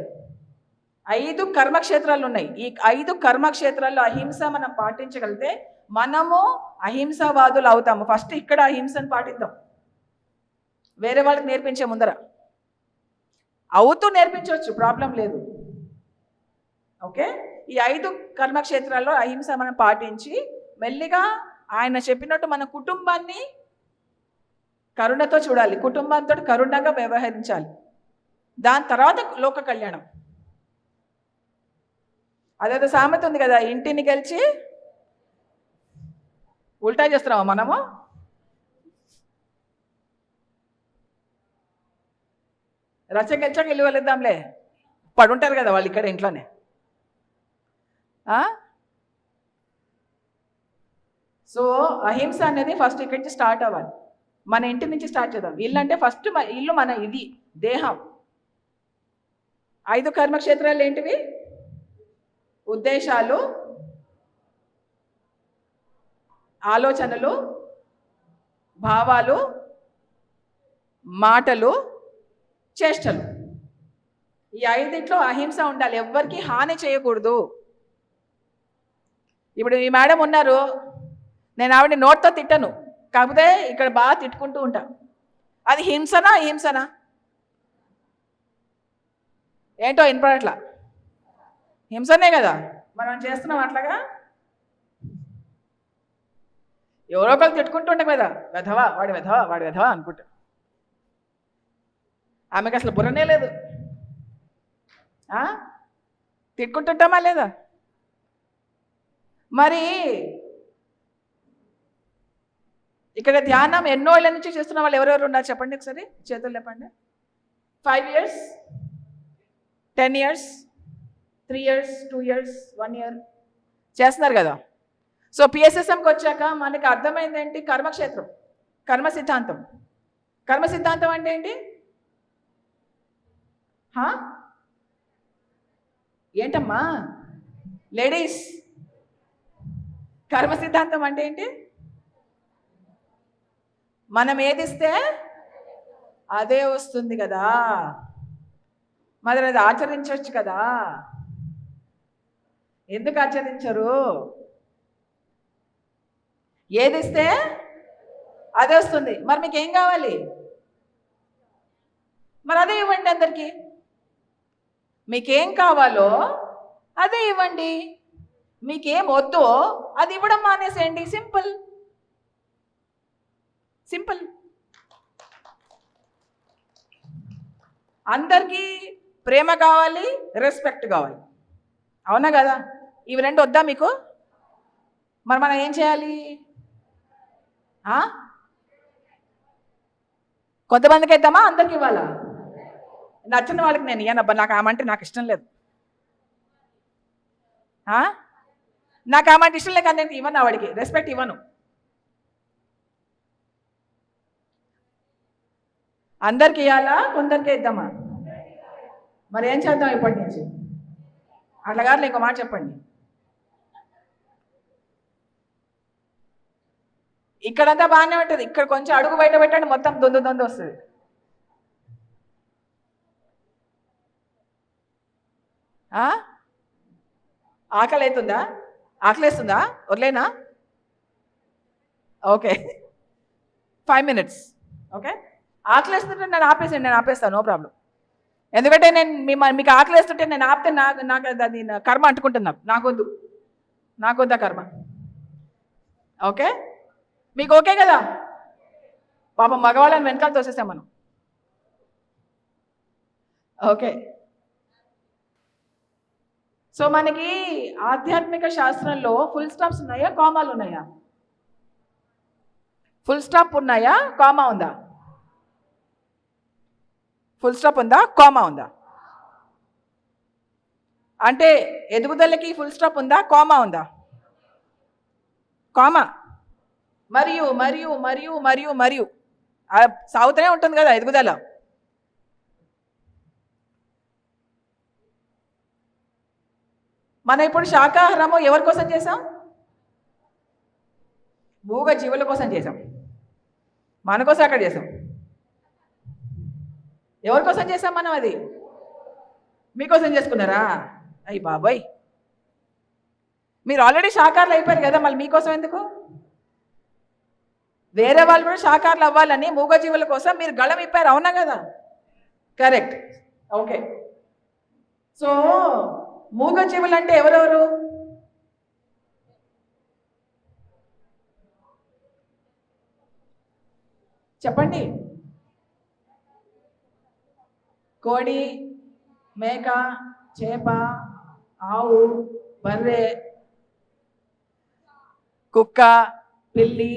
E: 5 కర్మక్షేత్రాలు ఉన్నాయి. ఈ 5 కర్మక్షేత్రాల్లో అహింస మనం పాటించగలిగితే మనము అహింసావాదులు అవుతాము. ఫస్ట్ ఇక్కడ అహింసను పాటిద్దాం, వేరే వాళ్ళకి నేర్పించే ముందర. అవుతూ నేర్పించవచ్చు, ప్రాబ్లం లేదు. ఓకే, ఈ 5 కర్మక్షేత్రాల్లో అహింస మనం పాటించి మెల్లిగా ఆయన చెప్పినట్టు మన కుటుంబాన్ని కరుణతో చూడాలి, కుటుంబంతో కరుణగా వ్యవహరించాలి. దాని తర్వాత లోక కళ్యాణం. అదేదో సామెత ఉంది కదా, ఇంటిని గెలిచి ఉల్టా చేస్తున్నామా మనము? రచ్చ గెలిచాక ఇల్లు వెళ్ళిద్దాంలే, పడుంటారు కదా వాళ్ళు ఇక్కడ ఇంట్లోనే. సో అహింస అనేది ఫస్ట్ ఇక్కడి నుంచి స్టార్ట్ అవ్వాలి, మన ఇంటి నుంచి స్టార్ట్ చేద్దాం. ఇల్లు అంటే ఫస్ట్ ఇల్లు మన ఇది దేహం. 5 కర్మక్షేత్రాలు ఏంటివి? ఉద్దేశాలు, ఆలోచనలు, భావాలు, మాటలు, చేష్టలు. ఈ 5 అహింస ఉండాలి, ఎవ్వరికి హాని చేయకూడదు. ఇప్పుడు ఈ మేడం ఉన్నారు, నేను ఆవిడ నోట్తో తిట్టను, కాకపోతే ఇక్కడ బాగా తిట్టుకుంటూ ఉంటా. అది హింసనా అహింసనా? ఏంటో వినపడట్లా. హింసనే కదా మనం చేస్తున్నాం. అట్లాగా ఎవరో ఒకరు తిట్టుకుంటూ ఉంటాం కదా, వెధవా వాడి వెధవా వాడి వెధవా అనుకుంటా. ఆమెకు అసలు బుర్రనే లేదు. తిట్టుకుంటుంటామా లేదా? మరి ఇక్కడ ధ్యానం ఎన్నో ఏళ్ళ నుంచి చేస్తున్న వాళ్ళు ఎవరెవరు ఉన్నారు చెప్పండి ఒకసారి, చేతులు లేపండి. 5 years, 10 years, 3 years, 2 years, 1 year చేస్తున్నారు కదా. సో పిఎస్ఎస్ఎంకి వచ్చాక మనకి అర్థమైంది ఏంటి? కర్మక్షేత్రం, కర్మ సిద్ధాంతం. కర్మ సిద్ధాంతం అంటే ఏంటి? ఏంటమ్మా లేడీస్, కర్మ సిద్ధాంతం అంటే ఏంటి? మనం ఏదిస్తే అదే వస్తుంది కదా, మరి అది ఆచరించవచ్చు కదా. ఎందుకు ఆచరించరు? ఏదిస్తే అదే వస్తుంది. మరి మీకు ఏం కావాలి? మరి అదే ఇవ్వండి అందరికీ. మీకేం కావాలో అదే ఇవ్వండి, మీకేం వద్దో అది ఇవ్వడం మానేసేయండి. Simple simple. అందరికీ ప్రేమ కావాలి, రెస్పెక్ట్ కావాలి, అవునా కదా? ఇవి 2 వద్దా మీకు? మరి మనం ఏం చేయాలి? కొంతమందికి ఇద్దామా, అందరికి ఇవ్వాలా? నచ్చిన వాళ్ళకి నేను ఇయ్యనబ్బా, నాకు ఆమంటే నాకు ఇష్టం లేదు. నాకు ఆమంటే ఇష్టం లేక నేను ఇవ్వను, ఆవిడికి రెస్పెక్ట్ ఇవ్వను. అందరికి ఇవ్వాలా, కొందరికి ఇద్దామా? మరి ఏం చేద్దాం ఇప్పటి నుంచి? అట్లా గారు ఇంకో మాట చెప్పండి. ఇక్కడంతా బాగానే ఉంటుంది, ఇక్కడ కొంచెం అడుగు బయట పెట్టండి, మొత్తం దొందు వస్తుంది. ఆకలి అవుతుందా? ఆకలేస్తుందా? వదిలేనా? Okay, 5 minutes. ఓకే, ఆకలేస్తుంటే నేను ఆపేస్తాను, నో ప్రాబ్లం. ఎందుకంటే నేను మీకు ఆకలేస్తుంటే నేను ఆపితే నాకు అది కర్మ అంటుకుంటుంది. నాకొద్దా కర్మ. ఓకే, మీకు ఓకే కదా? పాపం మగవాళ్ళని వెనకాల తోసేసాం మనం. ఓకే, సో మనకి ఆధ్యాత్మిక శాస్త్రంలో ఫుల్ స్టాప్స్ ఉన్నాయా, కామాలు ఉన్నాయా? ఫుల్ స్టాప్ ఉన్నాయా, కామా ఉందా? ఫుల్ స్టాప్ ఉందా, కామా ఉందా? అంటే ఎదుగుదలకి ఫుల్ స్టాప్ ఉందా, కామా ఉందా? కామా మరియు మరియు మరియు మరియు మరియు సాగుతూనే ఉంటుంది కదా ఎదుగుదల. మనం ఇప్పుడు శాకాహారము ఎవరి కోసం చేసాం? మూగ జీవుల కోసం చేసాం. మన కోసం అక్కడ చేసాం. ఎవరి కోసం చేసాం మనం? అది మీకోసం చేసుకున్నారా? అయ్యి బాబాయ్, మీరు ఆల్రెడీ శాకాహారులు అయిపోయారు కదా, మళ్ళీ మీకోసం ఎందుకు? వేరే వాళ్ళు కూడా శాకాహారులు అవ్వాలని మూగజీవుల కోసం మీరు గళం ఇప్పారు, అవునా కదా? కరెక్ట్. ఓకే, సో మూగజీవులు అంటే ఎవరెవరు? చెప్పండి. కోడి, మేక, చేప, ఆవు, బర్రె, కుక్క, పిల్లి,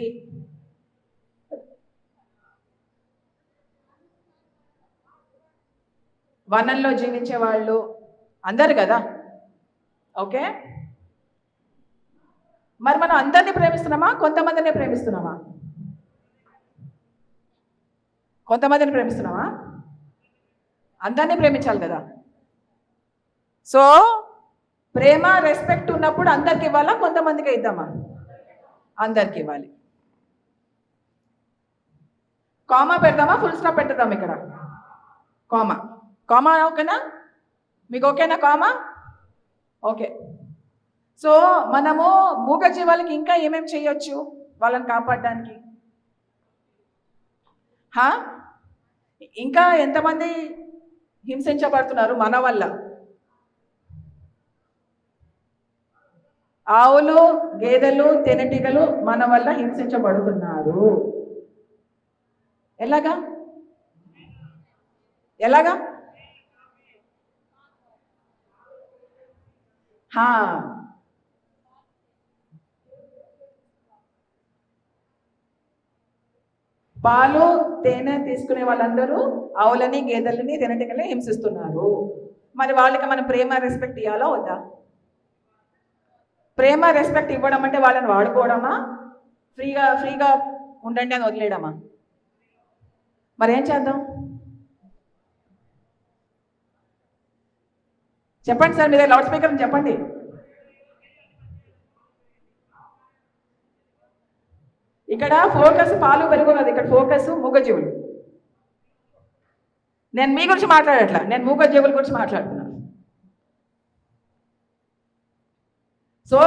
E: వనంలో జీవించే వాళ్ళు అందరు కదా. ఓకే, మరి మనం అందరినీ ప్రేమిస్తున్నామా, కొంతమందినే ప్రేమిస్తున్నామా? కొంతమందిని ప్రేమిస్తున్నామా? అందరినీ ప్రేమించాలి కదా. సో ప్రేమ, రెస్పెక్ట్ ఉన్నప్పుడు అందరికి ఇవ్వాలా, కొంతమందికి ఇద్దామా? అందరికి ఇవ్వాలి. కామా పెడదామా, ఫుల్ స్టాప్ పెడదాం ఇక్కడ? కామా ఓకేనా? మీకు ఓకేనా కామా? ఓకే, సో మనము మూగ జీవాలకి ఇంకా ఏమేమి చేయొచ్చు వాళ్ళని కాపాడడానికి? ఇంకా ఎంతమంది హింసించబడుతున్నారు మన వల్ల? ఆవులు, గేదెలు, తేనెటీగలు మన వల్ల హింసించబడుతున్నారు. ఎలాగా? పాలు, తేనె తీసుకునే వాళ్ళందరూ ఆవులని, గేదెలని, తేనెటీగలని హింసిస్తున్నారు. మరి వాళ్ళకి మనం ప్రేమ, రెస్పెక్ట్ ఇవ్వాలా వద్దా? ప్రేమ, రెస్పెక్ట్ ఇవ్వడం అంటే వాళ్ళని వాడుకోవడమా, ఫ్రీగా ఉండండి అని వదిలేయడమా? మరి ఏం చేద్దాం చెప్పండి సార్, మీదే లౌడ్ స్పీకర్ చెప్పండి. ఇక్కడ ఫోకస్ పాలు, పెరుగు ఉన్నది, ఇక్కడ ఫోకస్ మూగజీవులు. నేను మీ గురించి మాట్లాడట్లా, నేను మూగజీవుల గురించి మాట్లాడుతున్నాను. సో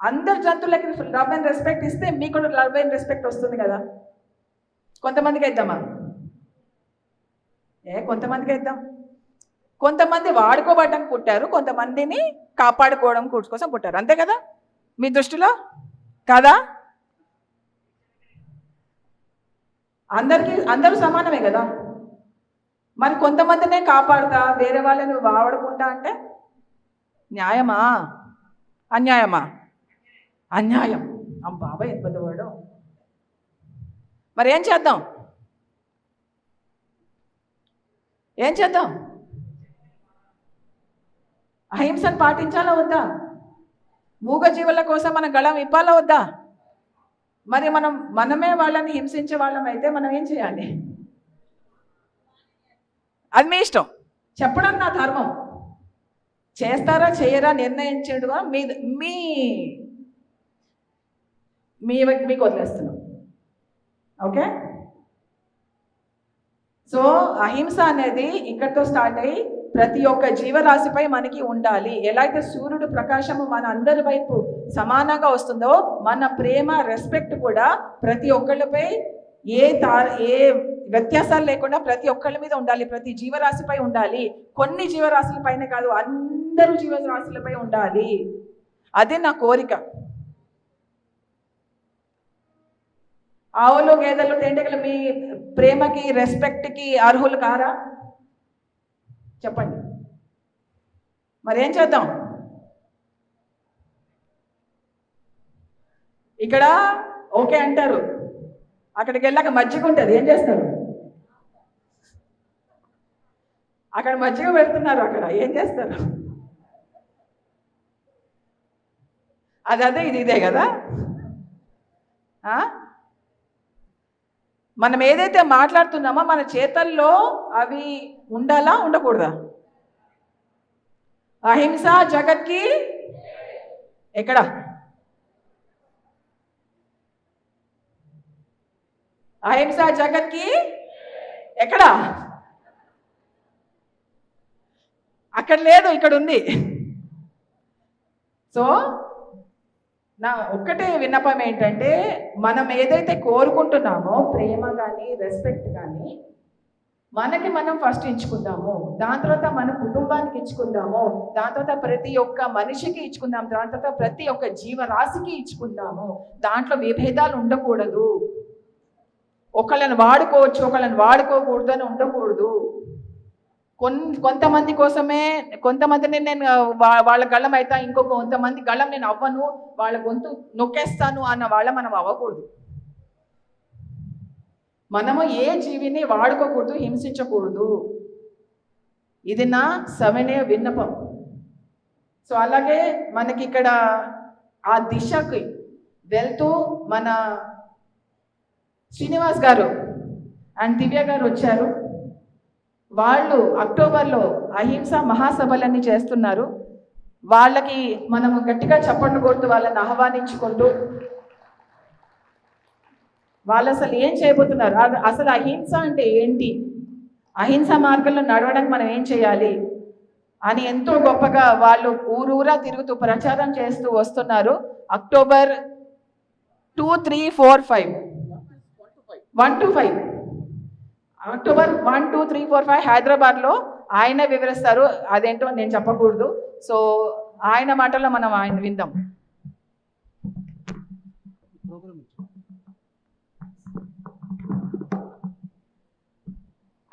E: అందరు జంతువులకి లవ్ అండ్ రెస్పెక్ట్ ఇస్తే మీకు కూడా లవ్ అండ్ రెస్పెక్ట్ వస్తుంది కదా. కొంతమందికి ఇద్దామా? కొంతమందికి ఇద్దాం. కొంతమంది వాడుకోవడానికి పుట్టారు, కొంతమందిని కాపాడుకోవడం కోసం పుట్టారు, అంతే కదా మీ దృష్టిలో? కాదా? అందరూ సమానమే కదా. మరి కొంతమందినే కాపాడుతా, వేరే వాళ్ళని వాడుకుంటా అంటే న్యాయమా, అన్యాయమా? అన్యాయం. బాబాయ్ ఎంత పెద్దవాడు. మరి ఏం చేద్దాం? అహింసను పాటించాలా వద్దా? మూగజీవుల కోసం మనం గళం ఇప్పాలా వద్దా? మరి మనమే వాళ్ళని హింసించే వాళ్ళం అయితే మనం ఏం చేయాలి? అది మీ ఇష్టం. చెప్పడం నా ధర్మం. చేస్తారా చేయరా నిర్ణయించడం మీకు వదిలేస్తున్నాం. ఓకే, సో అహింస అనేది ఇక్కడితో స్టార్ట్ అయ్యి ప్రతి ఒక్క జీవరాశిపై మనకి ఉండాలి. ఎలా అయితే సూర్యుడు ప్రకాశము మన అందరి వైపు సమానంగా వస్తుందో, మన ప్రేమ రెస్పెక్ట్ కూడా ప్రతి ఒక్కళ్ళపై ఏ వ్యత్యాసాలు లేకుండా ప్రతి ఒక్కళ్ళ మీద ఉండాలి, ప్రతి జీవరాశిపై ఉండాలి. కొన్ని జీవరాశులపైనే కాదు, అందరూ జీవరాశులపై ఉండాలి. అదే నా కోరిక. ఆవులు గేదెలు తేంటెగలు మీ ప్రేమకి రెస్పెక్ట్కి అర్హులు కారా? చెప్పండి, మరేం చేద్దాం? ఇక్కడ ఓకే అంటారు, అక్కడికి వెళ్ళాక మజ్జిగ ఉంటుంది, ఏం చేస్తారు? అక్కడ మజ్జిగ పెడుతున్నారు, అక్కడ ఏం చేస్తారు? అదే ఇదే కదా. మనం ఏదైతే మాట్లాడుతున్నామో మన చేతల్లో అవి ఉండాలా ఉండకూడదా? అహింస జగత్కి ఎక్కడ? అహింస జగత్కి ఎక్కడ? అక్కడ లేదు, ఇక్కడ ఉంది. సో నా ఒక్కటే విన్నపం ఏంటంటే, మనం ఏదైతే కోరుకుంటున్నామో ప్రేమ కానీ రెస్పెక్ట్ కానీ మనకి మనం ఫస్ట్ ఇచ్చుకుందాము, దాని తర్వాత మన కుటుంబానికి ఇచ్చుకుందాము, దాని తర్వాత ప్రతి ఒక్క మనిషికి ఇచ్చుకుందాం, దాని తర్వాత ప్రతి ఒక్క జీవరాశికి ఇచ్చుకుందాము. దాంట్లో విభేదాలు ఉండకూడదు. ఒకళ్ళని వాడుకోవచ్చు, ఒకళ్ళని వాడుకోకూడదు అని ఉండకూడదు. కొంతమంది కోసమే కొంతమందిని నేను వాళ్ళ గళ్ళం అవుతా, ఇంకొక కొంతమంది గళ్ళం నేను అవ్వను, వాళ్ళ గొంతు నొక్కేస్తాను అన్న వాళ్ళ మనం అవ్వకూడదు. మనము ఏ జీవిని వాడుకోకూడదు, హింసించకూడదు. ఇది నా సవినయ విన్నపం. సో అలాగే మనకి ఇక్కడ ఆ దిశకి వెళ్తూ మన శ్రీనివాస్ గారు అండ్ దివ్య గారు వచ్చారు. వాళ్ళు అక్టోబర్లో అహింస మహాసభలన్నీ చేస్తున్నారు. వాళ్ళకి మనము గట్టిగా చప్పట్లు కొడుతూ వాళ్ళని ఆహ్వానించుకుంటూ వాళ్ళు అసలు ఏం చేయబోతున్నారు, అసలు అహింస అంటే ఏంటి, అహింస మార్గంలో నడవడానికి మనం ఏం చేయాలి అని ఎంతో గొప్పగా వాళ్ళు ఊరూరా తిరుగుతూ ప్రచారం చేస్తూ వస్తున్నారు. అక్టోబర్ 2, 3, 4, 5 1 to 5 అక్టోబర్ 1, 2, 3, 4, 5 హైదరాబాద్లో ఆయన వివరిస్తారు. అదేంటో నేను చెప్పకూడదు. సో ఆయన మాటల్లో మనం ఆయన విందాం.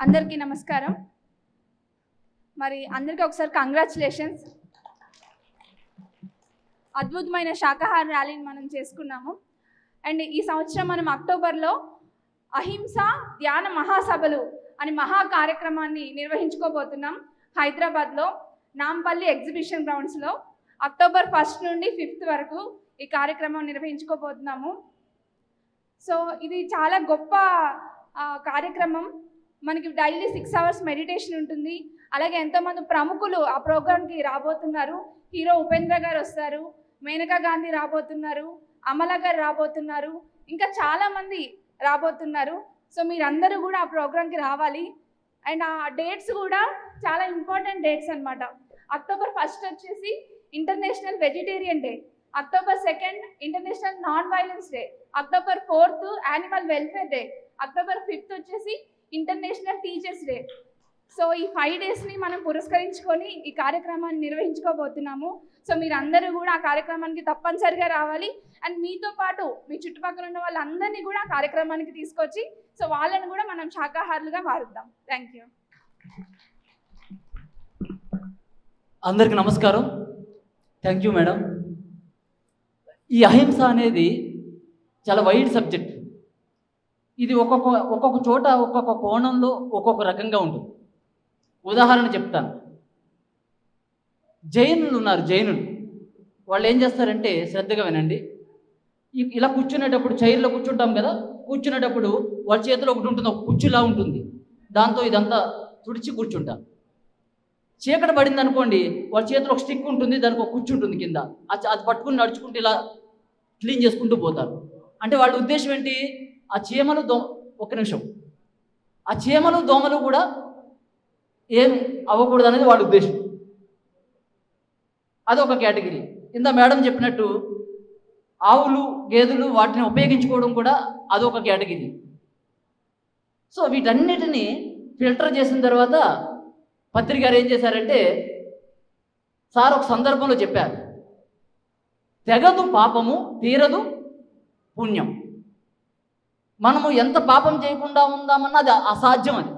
C: అందరికీ నమస్కారం. మరి అందరికీ ఒకసారి కంగ్రాచులేషన్స్. అద్భుతమైన శాకాహార ర్యాలీని మనం చేసుకున్నాము. అండ్ ఈ సంవత్సరం మనం అక్టోబర్లో అహింస ధ్యాన మహాసభలు అని మహా కార్యక్రమాన్ని నిర్వహించుకోబోతున్నాం. హైదరాబాద్లో నాంపల్లి ఎగ్జిబిషన్ గ్రౌండ్స్లో అక్టోబర్ 1 నుండి 5 వరకు ఈ కార్యక్రమం నిర్వహించుకోబోతున్నాము. సో ఇది చాలా గొప్ప కార్యక్రమం. మనకి డైలీ 6 hours మెడిటేషన్ ఉంటుంది. అలాగే ఎంతోమంది ప్రముఖులు ఆ ప్రోగ్రామ్కి రాబోతున్నారు. హీరో ఉపేంద్ర గారు వస్తారు, మేనకా గాంధీ రాబోతున్నారు, అమల గారు రాబోతున్నారు, ఇంకా చాలామంది రాబోతున్నారు. సో మీరందరూ కూడా ఆ ప్రోగ్రామ్కి రావాలి. అండ్ ఆ డేట్స్ కూడా చాలా ఇంపార్టెంట్ డేట్స్ అనమాట. అక్టోబర్ 1 వచ్చేసి international vegetarian day, October 2 international non violence day, October 4 animal welfare day, October 5 వచ్చేసి ఇంటర్నేషనల్ టీచర్స్ డే. సో ఈ 5 డేస్ని మనం పురస్కరించుకొని ఈ కార్యక్రమాన్ని నిర్వహించుకోబోతున్నాము. సో మీరందరూ కూడా ఆ కార్యక్రమానికి తప్పనిసరిగా రావాలి. అండ్ మీతో పాటు మీ చుట్టుపక్కల ఉన్న వాళ్ళందరినీ కూడా ఆ కార్యక్రమానికి తీసుకొచ్చి సో వాళ్ళని కూడా మనం శాకాహారులుగా మారుద్దాం. Thank you.
F: అందరికీ నమస్కారం. Thank you madam. ఈ అహింస అనేది చాలా వైడ్ సబ్జెక్ట్. ఇది ఒక్కొక్క చోట ఒక్కొక్క కోణంలో ఒక్కొక్క రకంగా ఉంటుంది. ఉదాహరణ చెప్తాను. జైనులు ఉన్నారు. జైనులు వాళ్ళు ఏం చేస్తారంటే, శ్రద్ధగా వినండి, ఇలా కూర్చునేటప్పుడు చైర్లో కూర్చుంటాం కదా, కూర్చునేటప్పుడు వాళ్ళ చేతిలో ఒకటి ఉంటుంది, ఒక కుర్చీలా ఉంటుంది, దాంతో ఇదంతా తుడిచి కూర్చుంటారు. చీకటి పడింది అనుకోండి, వాళ్ళ చేతిలో ఒక స్టిక్ ఉంటుంది, దానికి ఒక కుర్చీ ఉంటుంది కింద, అది పట్టుకుని నడుచుకుంటూ ఇలా క్లీన్ చేసుకుంటూ పోతారు. అంటే వాళ్ళ ఉద్దేశం ఏంటి? ఆ చీమలు ఒక్క నిమిషం, ఆ చీమలు దోమలు కూడా ఏం అవ్వకూడదు అనేది వాళ్ళ ఉద్దేశం. అదొక కేటగిరీ. ఇంత మేడం చెప్పినట్టు ఆవులు గేదెలు వాటిని ఉపయోగించుకోవడం కూడా అదొక కేటగిరీ. సో వీటన్నిటిని ఫిల్టర్ చేసిన తర్వాత పత్రిక గారు ఏం చేశారంటే, సార్ ఒక సందర్భంలో చెప్పారు, తెగదు పాపము తీరదు పుణ్యం. మనము ఎంత పాపం చేయకుండా ఉందామన్నా అది అసాధ్యం. అది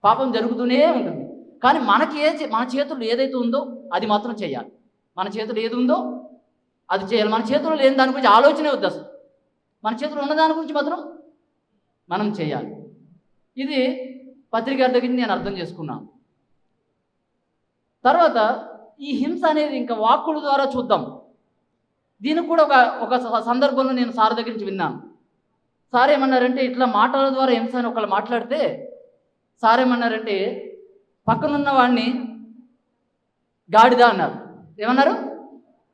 F: పాపం జరుగుతూనే ఉంటుంది. కానీ మన చేతుల్లో ఏదైతే ఉందో అది మాత్రం చేయాలి. మన చేతులు ఏది ఉందో అది చేయాలి. మన చేతుల్లో లేని దాని గురించి ఆలోచనే వద్దు అసలు. మన చేతుల్లో ఉన్న దాని గురించి మాత్రం మనం చేయాలి. ఇది పత్రిక గారి దగ్గర నేను అర్థం చేసుకున్నాను. తర్వాత ఈ హింస అనేది ఇంకా వాక్కుల ద్వారా చూద్దాం. దీనికి కూడా ఒక సందర్భంలో నేను సార్ దగ్గర నుంచి విన్నాను. సార్ ఏమన్నారంటే, ఇట్లా మాటల ద్వారా హింస అని ఒకళ్ళు మాట్లాడితే సార్ ఏమన్నారంటే, పక్కనున్న వాడిని గాడిద అన్నారు. ఏమన్నారు?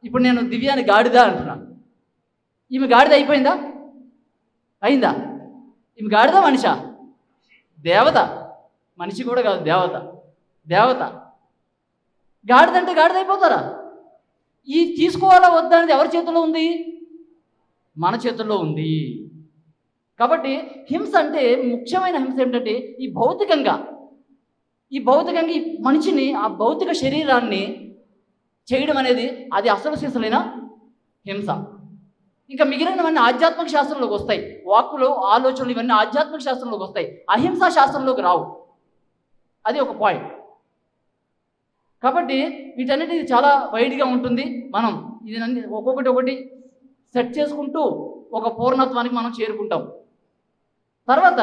F: ఇప్పుడు నేను దివ్యాని గాడిద అంటున్నాను. ఈమె గాడిద అయిపోయిందా? అయిందా? ఈమె గాడిద మనిషా? దేవత. మనిషి కూడా కాదు, దేవత. గాడిద అంటే గాడిద అయిపోతారా? ఈ తీసుకోవాలా వద్దా అనేది ఎవరి చేతుల్లో ఉంది? మన చేతుల్లో ఉంది. కాబట్టి హింస అంటే ముఖ్యమైన హింస ఏమిటంటే ఈ భౌతికంగా ఈ మనిషిని, ఆ భౌతిక శరీరాన్ని చేయడం అనేది అది అసలు సిసలైన హింస. ఇంకా మిగిలినవన్నీ ఆధ్యాత్మిక శాస్త్రంలోకి వస్తాయి. వాక్కులు, ఆలోచనలు ఇవన్నీ ఆధ్యాత్మిక శాస్త్రంలోకి వస్తాయి, అహింసా శాస్త్రంలోకి రావు. అది ఒక పాయింట్. కాబట్టి వీటన్నిటి చాలా వైడ్గా ఉంటుంది. మనం ఇది ఒక్కొక్కటి సెట్ చేసుకుంటూ ఒక పూర్ణత్వానికి మనం చేరుకుంటాం. తర్వాత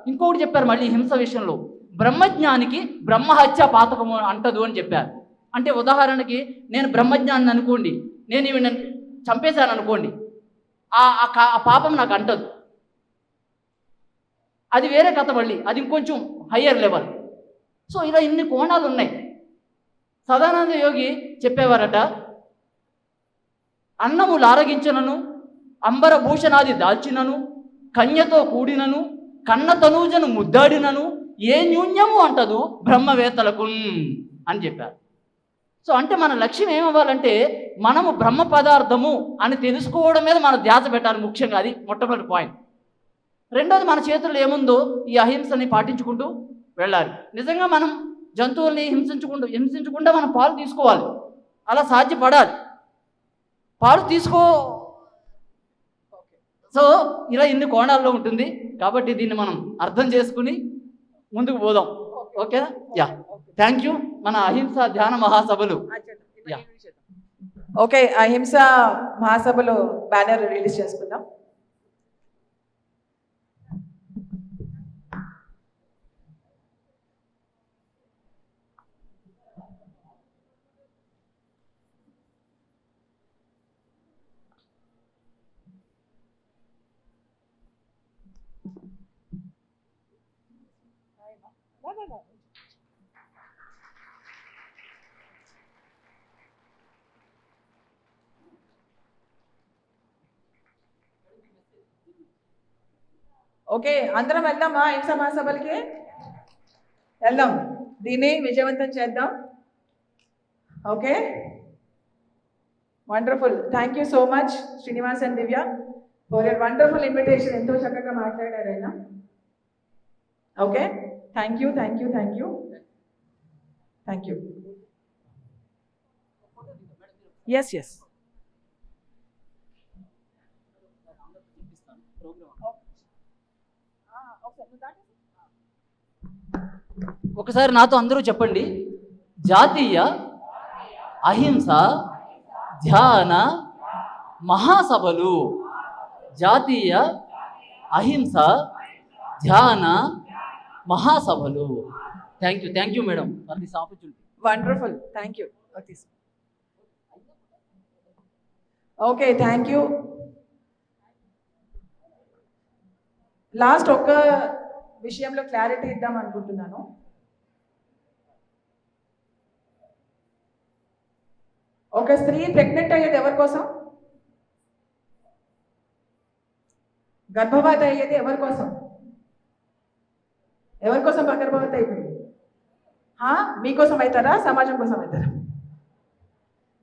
F: ఇంకొకటి చెప్పారు మళ్ళీ హింస విషయంలో, బ్రహ్మజ్ఞానికి బ్రహ్మహత్య పాతకము అంటదు అని చెప్పారు. అంటే ఉదాహరణకి నేను బ్రహ్మజ్ఞాన్ని అనుకోండి, నేను ఇవి చంపేశాను అనుకోండి, ఆ పాపం నాకు అంటదు. అది వేరే కథ, మళ్ళీ అది ఇంకొంచెం హయ్యర్ లెవెల్. సో ఇలా ఇన్ని కోణాలు ఉన్నాయి. సదానంద యోగి చెప్పేవారట, అన్నము లారగించనను అంబరభూషణాది దాల్చినను కన్యతో కూడినను కన్న తనూజను ముద్దాడినను ఏ న్యూన్యము అంటదు బ్రహ్మవేత్తలకు అని చెప్పారు. సో అంటే మన లక్ష్యం ఏమవ్వాలంటే, మనము బ్రహ్మ పదార్థము అని తెలుసుకోవడం మీద మన ధ్యాస పెట్టాలి ముఖ్యంగా. అది మొట్టమొదటి పాయింట్. రెండోది, మన చేతుల్లో ఏముందో ఈ అహింసని పాటించుకుంటూ వెళ్ళాలి. నిజంగా మనం జంతువుల్ని హింసించకుండా మనం పాలు తీసుకోవాలి, అలా సాధ్యపడాలి. పాలు సో ఇలా ఇన్ని కోణాల్లో ఉంటుంది. కాబట్టి దీన్ని మనం అర్థం చేసుకుని ముందుకు పోదాం. ఓకేనా? Yeah, thank you. మన అహింస ధ్యాన మహాసభలు.
E: ఓకే, అహింస మహాసభలో బ్యానర్ రిలీజ్ చేసుకుందాం. ఓకే, అందరం వెళ్దామా అహింస మహాసభలకి? వెళ్దాం, దీన్ని విజయవంతం చేద్దాం. Okay, wonderful. Thank you so much Srinivas and Divya for your wonderful invitation. ఎంతో చక్కగా మాట్లాడారు ఆయన. Okay, thank you. ఎస్
F: ఒకసారి నాతో అందరూ చెప్పండి, జాతీయ అహింస ధ్యాన మహాసభలు. జాతీయ అహింస ధ్యాన మహాసభలు. Thank you madam for this opportunity.
E: Wonderful, thank you. Okay, thank you. Last ఒక్క విషయంలో క్లారిటీ ఇద్దాం అనుకుంటున్నాను. ఒక స్త్రీ ప్రెగ్నెంట్ అయ్యేది ఎవరి కోసం? గర్భవతి అయ్యేది ఎవరి కోసం? ఎవరి కోసం గర్భవతి అవుతుంది? మీకోసం అవుతారా? సమాజం కోసం అవుతారా?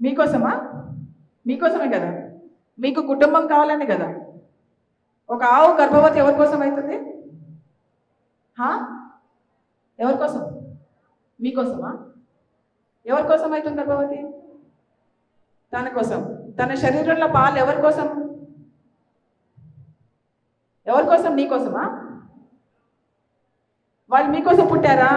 E: మీకోసమా? మీకోసమే కదా. మీకు కుటుంబం కావాలని కదా. ఒక ఆవు గర్భవతి ఎవరి కోసం అవుతుంది? ఎవరి కోసం? మీకోసమా? ఎవరి కోసం అవుతుంది గర్భవతి? తన కోసం. తన శరీరంలో పాలు ఎవరి కోసం? ఎవరి కోసం? నీకోసమా? వాళ్ళు మీకోసం పుట్టారా?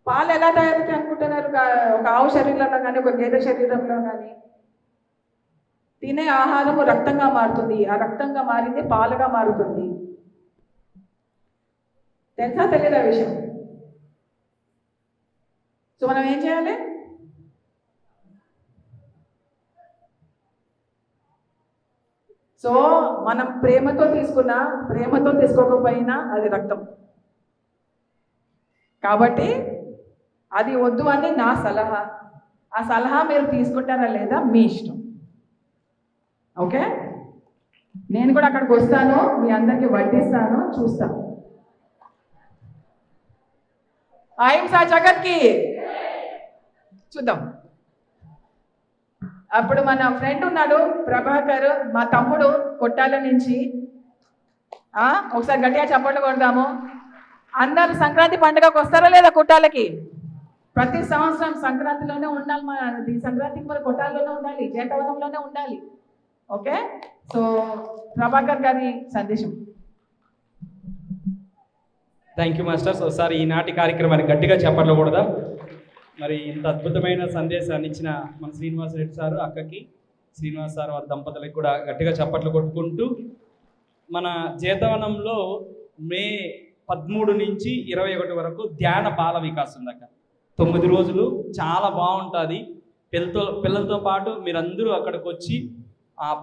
E: పాలు ఎలా తయారైతే అనుకుంటున్నారు? ఒక ఆవు శరీరంలో కానీ ఒక గేదె శరీరంలో కానీ తినే ఆహారము రక్తంగా మారుతుంది. ఆ రక్తంగా మారింది పాలుగా మారుతుంది. తెలుసా తెలియదా విషయం? సో మనం ఏం చేయాలి? సో మనం ప్రేమతో తీసుకున్నా, ప్రేమతో తీసుకోకపోయినా అది రక్తం. కాబట్టి అది వద్దు అని నా సలహా. ఆ సలహా మీరు తీసుకుంటారా లేదా మీ ఇష్టం. ఓకే, నేను కూడా అక్కడికి వస్తాను, మీ అందరికి వడ్డిస్తాను, చూస్తాను. అహింసా జగత్కి చూద్దాం. అప్పుడు మన ఫ్రెండ్ ఉన్నాడు ప్రభాకర్, మా తమ్ముడు కొట్టాల నుంచి. ఒకసారి గట్టిగా చప్పట్లు కొడదాము. అందరు సంక్రాంతి పండుగకు వస్తారా లేదా కొట్టాలకి? ప్రతి సంవత్సరం సంక్రాంతిలోనే ఉండాలి. ఈ సంక్రాంతికి మరి కొట్టాల్లోనే ఉండాలి, జేతవనంలోనే ఉండాలి. ఓకే, సో ప్రభాకర్ గారి సందేశం.
G: Thank you masters. ఒకసారి ఈనాటి కార్యక్రమానికి గట్టిగా చెప్పట్లు కూడదా? మరి ఇంత అద్భుతమైన సందేశాన్ని ఇచ్చిన మన శ్రీనివాస్ రెడ్డి సారు, అక్కకి, శ్రీనివాస్ సార్ వారి దంపతులకి కూడా గట్టిగా చప్పట్లు కొట్టుకుంటూ, మన జేతవనంలో మే 13 నుంచి 21 వరకు ధ్యాన బాల వికాస్ ఉంది అక్క. 9 రోజులు చాలా బాగుంటుంది. పిల్లలతో పాటు మీరందరూ అక్కడికి వచ్చి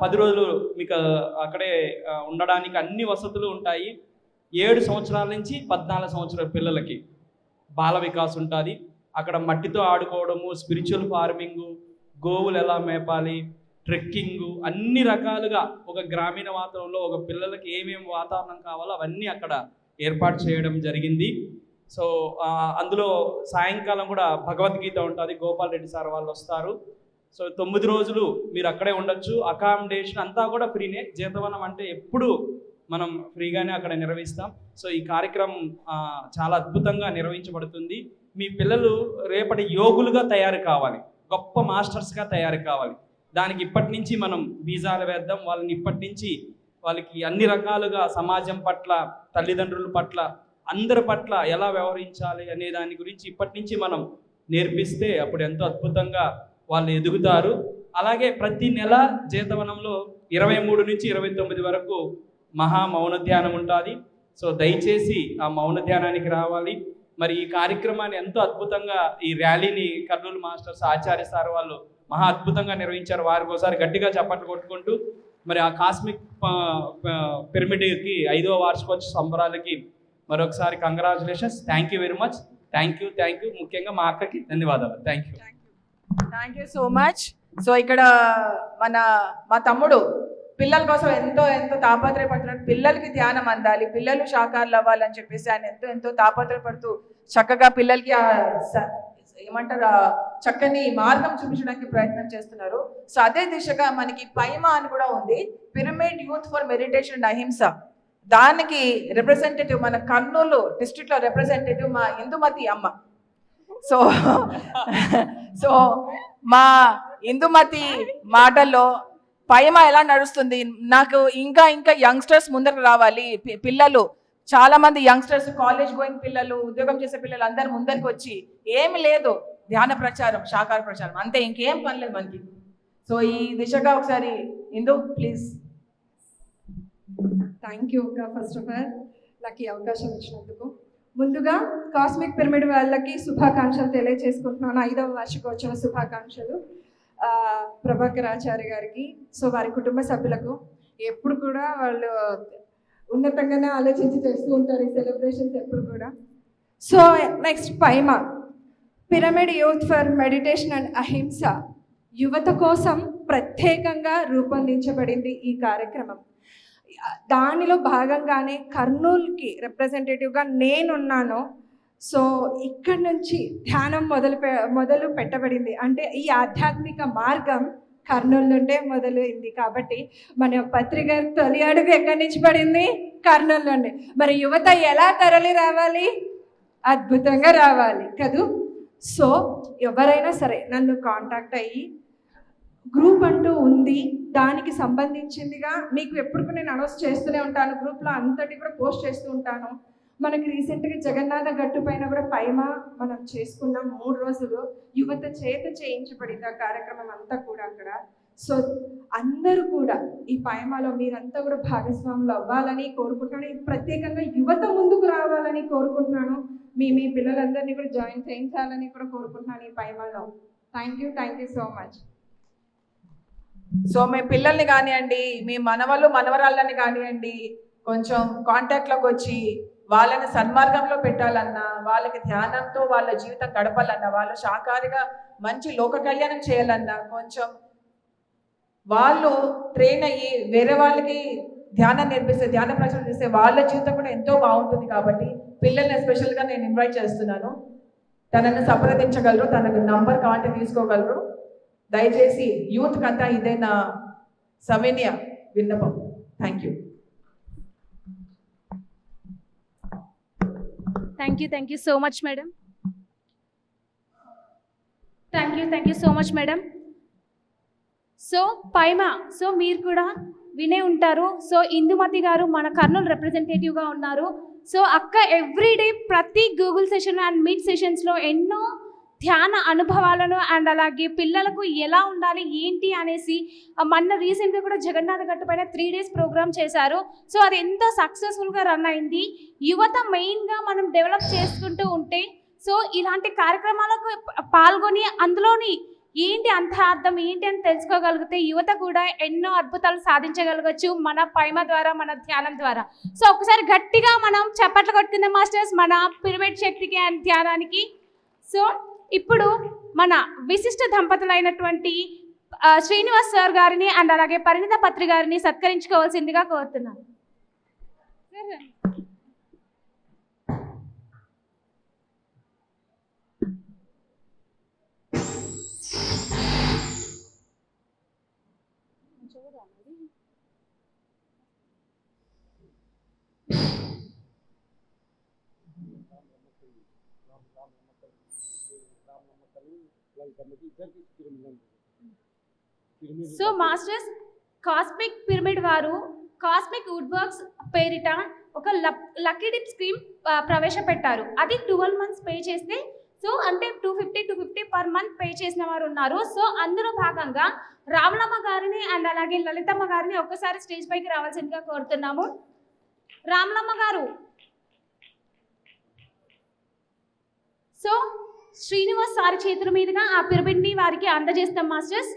G: 10 రోజులు మీకు అక్కడే ఉండడానికి అన్ని వసతులు ఉంటాయి. 7 సంవత్సరాల నుంచి 14 సంవత్సరాల పిల్లలకి బాల వికాస్ ఉంటుంది. అక్కడ మట్టితో ఆడుకోవడము, స్పిరిచువల్ ఫార్మింగు, గోవులు ఎలా మేపాలి, ట్రెక్కింగు, అన్ని రకాలుగా ఒక గ్రామీణ వాతావరణంలో ఒక పిల్లలకి ఏమేమి వాతావరణం కావాలో అవన్నీ అక్కడ ఏర్పాటు చేయడం జరిగింది. సో అందులో సాయంకాలం కూడా భగవద్గీత ఉంటుంది. గోపాల్ రెడ్డి సార్ వాళ్ళు వస్తారు. సో 9 రోజులు మీరు అక్కడే ఉండొచ్చు. అకామిడేషన్ అంతా కూడా ఫ్రీనే. జేతవనం అంటే ఎప్పుడు మనం ఫ్రీగానే అక్కడ నిర్వహిస్తాం. సో ఈ కార్యక్రమం చాలా అద్భుతంగా నిర్వహించబడుతుంది. మీ పిల్లలు రేపటి యోగులుగా తయారు కావాలి, గొప్ప మాస్టర్స్గా తయారు కావాలి. దానికి ఇప్పటి నుంచి మనం బీజాలు వేద్దాం. వాళ్ళని ఇప్పటి నుంచి వాళ్ళకి అన్ని రకాలుగా సమాజం పట్ల, తల్లిదండ్రుల పట్ల, అందరి పట్ల ఎలా వ్యవహరించాలి అనే దాని గురించి ఇప్పటి నుంచి మనం నేర్పిస్తే అప్పుడు ఎంతో అద్భుతంగా వాళ్ళు ఎదుగుతారు. అలాగే ప్రతి నెల జేతవనంలో 23 నుంచి 29 వరకు మహా మౌన ధ్యానం ఉంటుంది. సో దయచేసి ఆ మౌన ధ్యానానికి రావాలి. మరి ఈ కార్యక్రమాన్ని ఎంతో అద్భుతంగా, ఈ ర్యాలీని కర్నూలు మాస్టర్స్ ఆచార్య సార్ వాళ్ళు మహా అద్భుతంగా నిర్వహించారు. వారికి ఒకసారి గట్టిగా చప్పట్లు కొట్టుకుంటూ, మరి ఆ కాస్మిక్ పిరమిడ్కి 5వ వార్షికోత్సవ సంబరాలకి మరొకసారి congratulations. Thank you very much. Thank you. ముఖ్యంగా మా అక్కకి ధన్యవాదాలు. Thank you
E: so much. So ఇక్కడ మా తమ్ముడు పిల్లల కోసం ఎంతో తాపత్రయపడుతున్నాడు. పిల్లలకి ధ్యానం అందాలి, పిల్లలు శాకాహారులు అవ్వాలని చెప్పేసి ఆయన ఎంతో తాపత్రయపడుతూ చక్కగా పిల్లలకి ఏమంటారు చక్కని మార్గం చూపించడానికి ప్రయత్నం చేస్తున్నారు. సో అదే దిశగా మనకి పైమా అని కూడా ఉంది, pyramid youth for meditation and అహింస. దానికి రిప్రజెంటేటివ్ మన కర్నూలు డిస్ట్రిక్ట్లో రిప్రజెంటేటివ్ మా ఇందుమతి అమ్మ. సో మా ఇందుమతి మాటల్లో పైమా ఎలా నడుస్తుంది, నాకు ఇంకా యంగ్స్టర్స్ ముందరకు రావాలి, పిల్లలు చాలా మంది యంగ్స్టర్స్, కాలేజ్ గోయింగ్ పిల్లలు, ఉద్యోగం చేసే పిల్లలు అందరు ముందరికి వచ్చి ఏమి లేదు, ధ్యాన ప్రచారం, శాకాహార ప్రచారం అంతే, ఇంకేం పని లేదు మనకి. సో ఈ దిశగా ఒకసారి ఇందు ప్లీజ్.
H: థ్యాంక్ యూ అక్క, ఫస్ట్ ఆఫ్ ఆల్ నాకు ఈ అవకాశం ఇచ్చినందుకు. ముందుగా కాస్మిక్ పిరమిడ్ వాళ్ళకి శుభాకాంక్షలు తెలియజేసుకుంటున్నాను. 5వ వార్షికోత్సవ శుభాకాంక్షలు ప్రభాకర్ ఆచార్య గారికి, సో వారి కుటుంబ సభ్యులకు. ఎప్పుడు కూడా వాళ్ళు ఉన్నతంగానే ఆలోచించి చేస్తూ ఉంటారు ఈ సెలబ్రేషన్స్ ఎప్పుడు కూడా. So next pyramid youth for meditation and అహింస యువత కోసం ప్రత్యేకంగా రూపొందించబడింది ఈ కార్యక్రమం. దానిలో భాగంగానే కర్నూలుకి రిప్రజెంటేటివ్గా నేనున్నాను. సో ఇక్కడి నుంచి ధ్యానం మొదలు పెట్టబడింది. అంటే ఈ ఆధ్యాత్మిక మార్గం కర్నూలు నుండే మొదలైంది. కాబట్టి మన పత్రిక తొలి అడుగు ఎక్కడి నుంచి పడింది? కర్నూలు నుండి. మరి యువత ఎలా తరలి రావాలి? అద్భుతంగా రావాలి కదూ. సో ఎవరైనా సరే నన్ను కాంటాక్ట్ అయ్యి గ్రూప్ అంటూ ఉంది, దానికి సంబంధించిందిగా మీకు ఎప్పుడు నేను అనౌన్స్ చేస్తూనే ఉంటాను, గ్రూప్లో అంతటి కూడా పోస్ట్ చేస్తూ ఉంటాను. మనకి రీసెంట్గా జగన్నాథ గట్టు పైన కూడా పైమ మనం చేసుకున్నాం 3 రోజులు. యువత చేత చేయించబడింది ఆ కార్యక్రమం అంతా కూడా అక్కడ. సో అందరూ కూడా ఈ పైమలో మీరంతా కూడా భాగస్వాములు అవ్వాలని కోరుకుంటున్నాను. ప్రత్యేకంగా యువత ముందుకు రావాలని కోరుకుంటున్నాను. మీ పిల్లలందరినీ కూడా జాయిన్ చేయించాలని కూడా కోరుకుంటున్నాను ఈ పైమలో. Thank you so much.
E: So మీ పిల్లల్ని కానివ్వండి, మీ మనవరాళ్ళని కానివ్వండి, కొంచెం కాంటాక్ట్లోకి వచ్చి వాళ్ళని సన్మార్గంలో పెట్టాలన్నా, వాళ్ళకి ధ్యానంతో వాళ్ళ జీవితం గడపాలన్నా, వాళ్ళు శాకాహారిగా మంచి లోక కళ్యాణం చేయాలన్నా, కొంచెం వాళ్ళు ట్రైన్ అయ్యి వేరే వాళ్ళకి ధ్యానం నేర్పిస్తే, ధ్యాన ప్రచారం చేస్తే వాళ్ళ జీవితం కూడా ఎంతో బాగుంటుంది. కాబట్టి పిల్లల్ని ఎస్పెషల్గా నేను ఇన్వైట్ చేస్తున్నాను. తనని సంప్రదించగలరు, తనకు నంబర్ కావాలంటే తీసుకోగలరు. దయచేసి యూత్కి అంతా ఇదే నా సవినయ విన్నపం. Thank you.
C: Thank you so much madam. Thank you so much madam. So పైమా, so మీరు కూడా వినే ఉంటారు. సో ఇందుమతి గారు మన కర్నూలు రిప్రజెంటేటివ్గా ఉన్నారు. సో అక్క ఎవ్రీడే ప్రతి గూగుల్ సెషన్ అండ్ మీట్ సెషన్స్లో ఎన్నో ధ్యాన అనుభవాలను అండ్ అలాగే పిల్లలకు ఎలా ఉండాలి ఏంటి అనేసి మొన్న రీసెంట్గా కూడా జగన్నాథ గట్టు పైన 3 days ప్రోగ్రామ్ చేశారు. సో అది ఎంతో సక్సెస్ఫుల్గా రన్ అయింది. యువత మెయిన్గా మనం డెవలప్ చేసుకుంటూ ఉంటే సో ఇలాంటి కార్యక్రమాలకు పాల్గొని అందులోని ఏంటి అంతరార్థం ఏంటి అని తెలుసుకోగలిగితే యువత కూడా ఎన్నో అద్భుతాలు సాధించగలగచ్చు మన పైమ ద్వారా, మన ధ్యానం ద్వారా. సో ఒకసారి గట్టిగా మనం చప్పట్లు కొట్టుకుందాం మాస్టర్స్ మన పిరమిడ్ శక్తికి అండ్ ధ్యానానికి. సో ఇప్పుడు మన విశిష్ట దంపతులైనటువంటి శ్రీనివాస్ సార్ గారిని అండ్ అలాగే పరిణిత పత్రి గారిని సత్కరించుకోవాల్సిందిగా కోరుతున్నాను. సో మాస్టర్స్ కాస్మిక్ పిరమిడ్ వారు కాస్మిక్ వుడ్ వర్క్స్ పేరిట ఒక లక్కీ డిప్ స్కీమ్ ప్రవేశపెట్టారు. అది 12 months పే చేస్తే సో అంటే 250 పర్ మంత్ పే చేసిన వారు ఉన్నారు. సో అందులో భాగంగా రామలమ్మ గారిని అండ్ అలాగే లలితమ్మ గారిని ఒక్కసారి స్టేజ్ పైకి రావాల్సిందిగా కోరుతున్నాము. రామలమ్మ గారు. సో శ్రీనివాస్ సార్ చేతుల మీదుగా ఆ పిరమిడ్ని వారికి అందజేస్తాం మాస్టర్స్.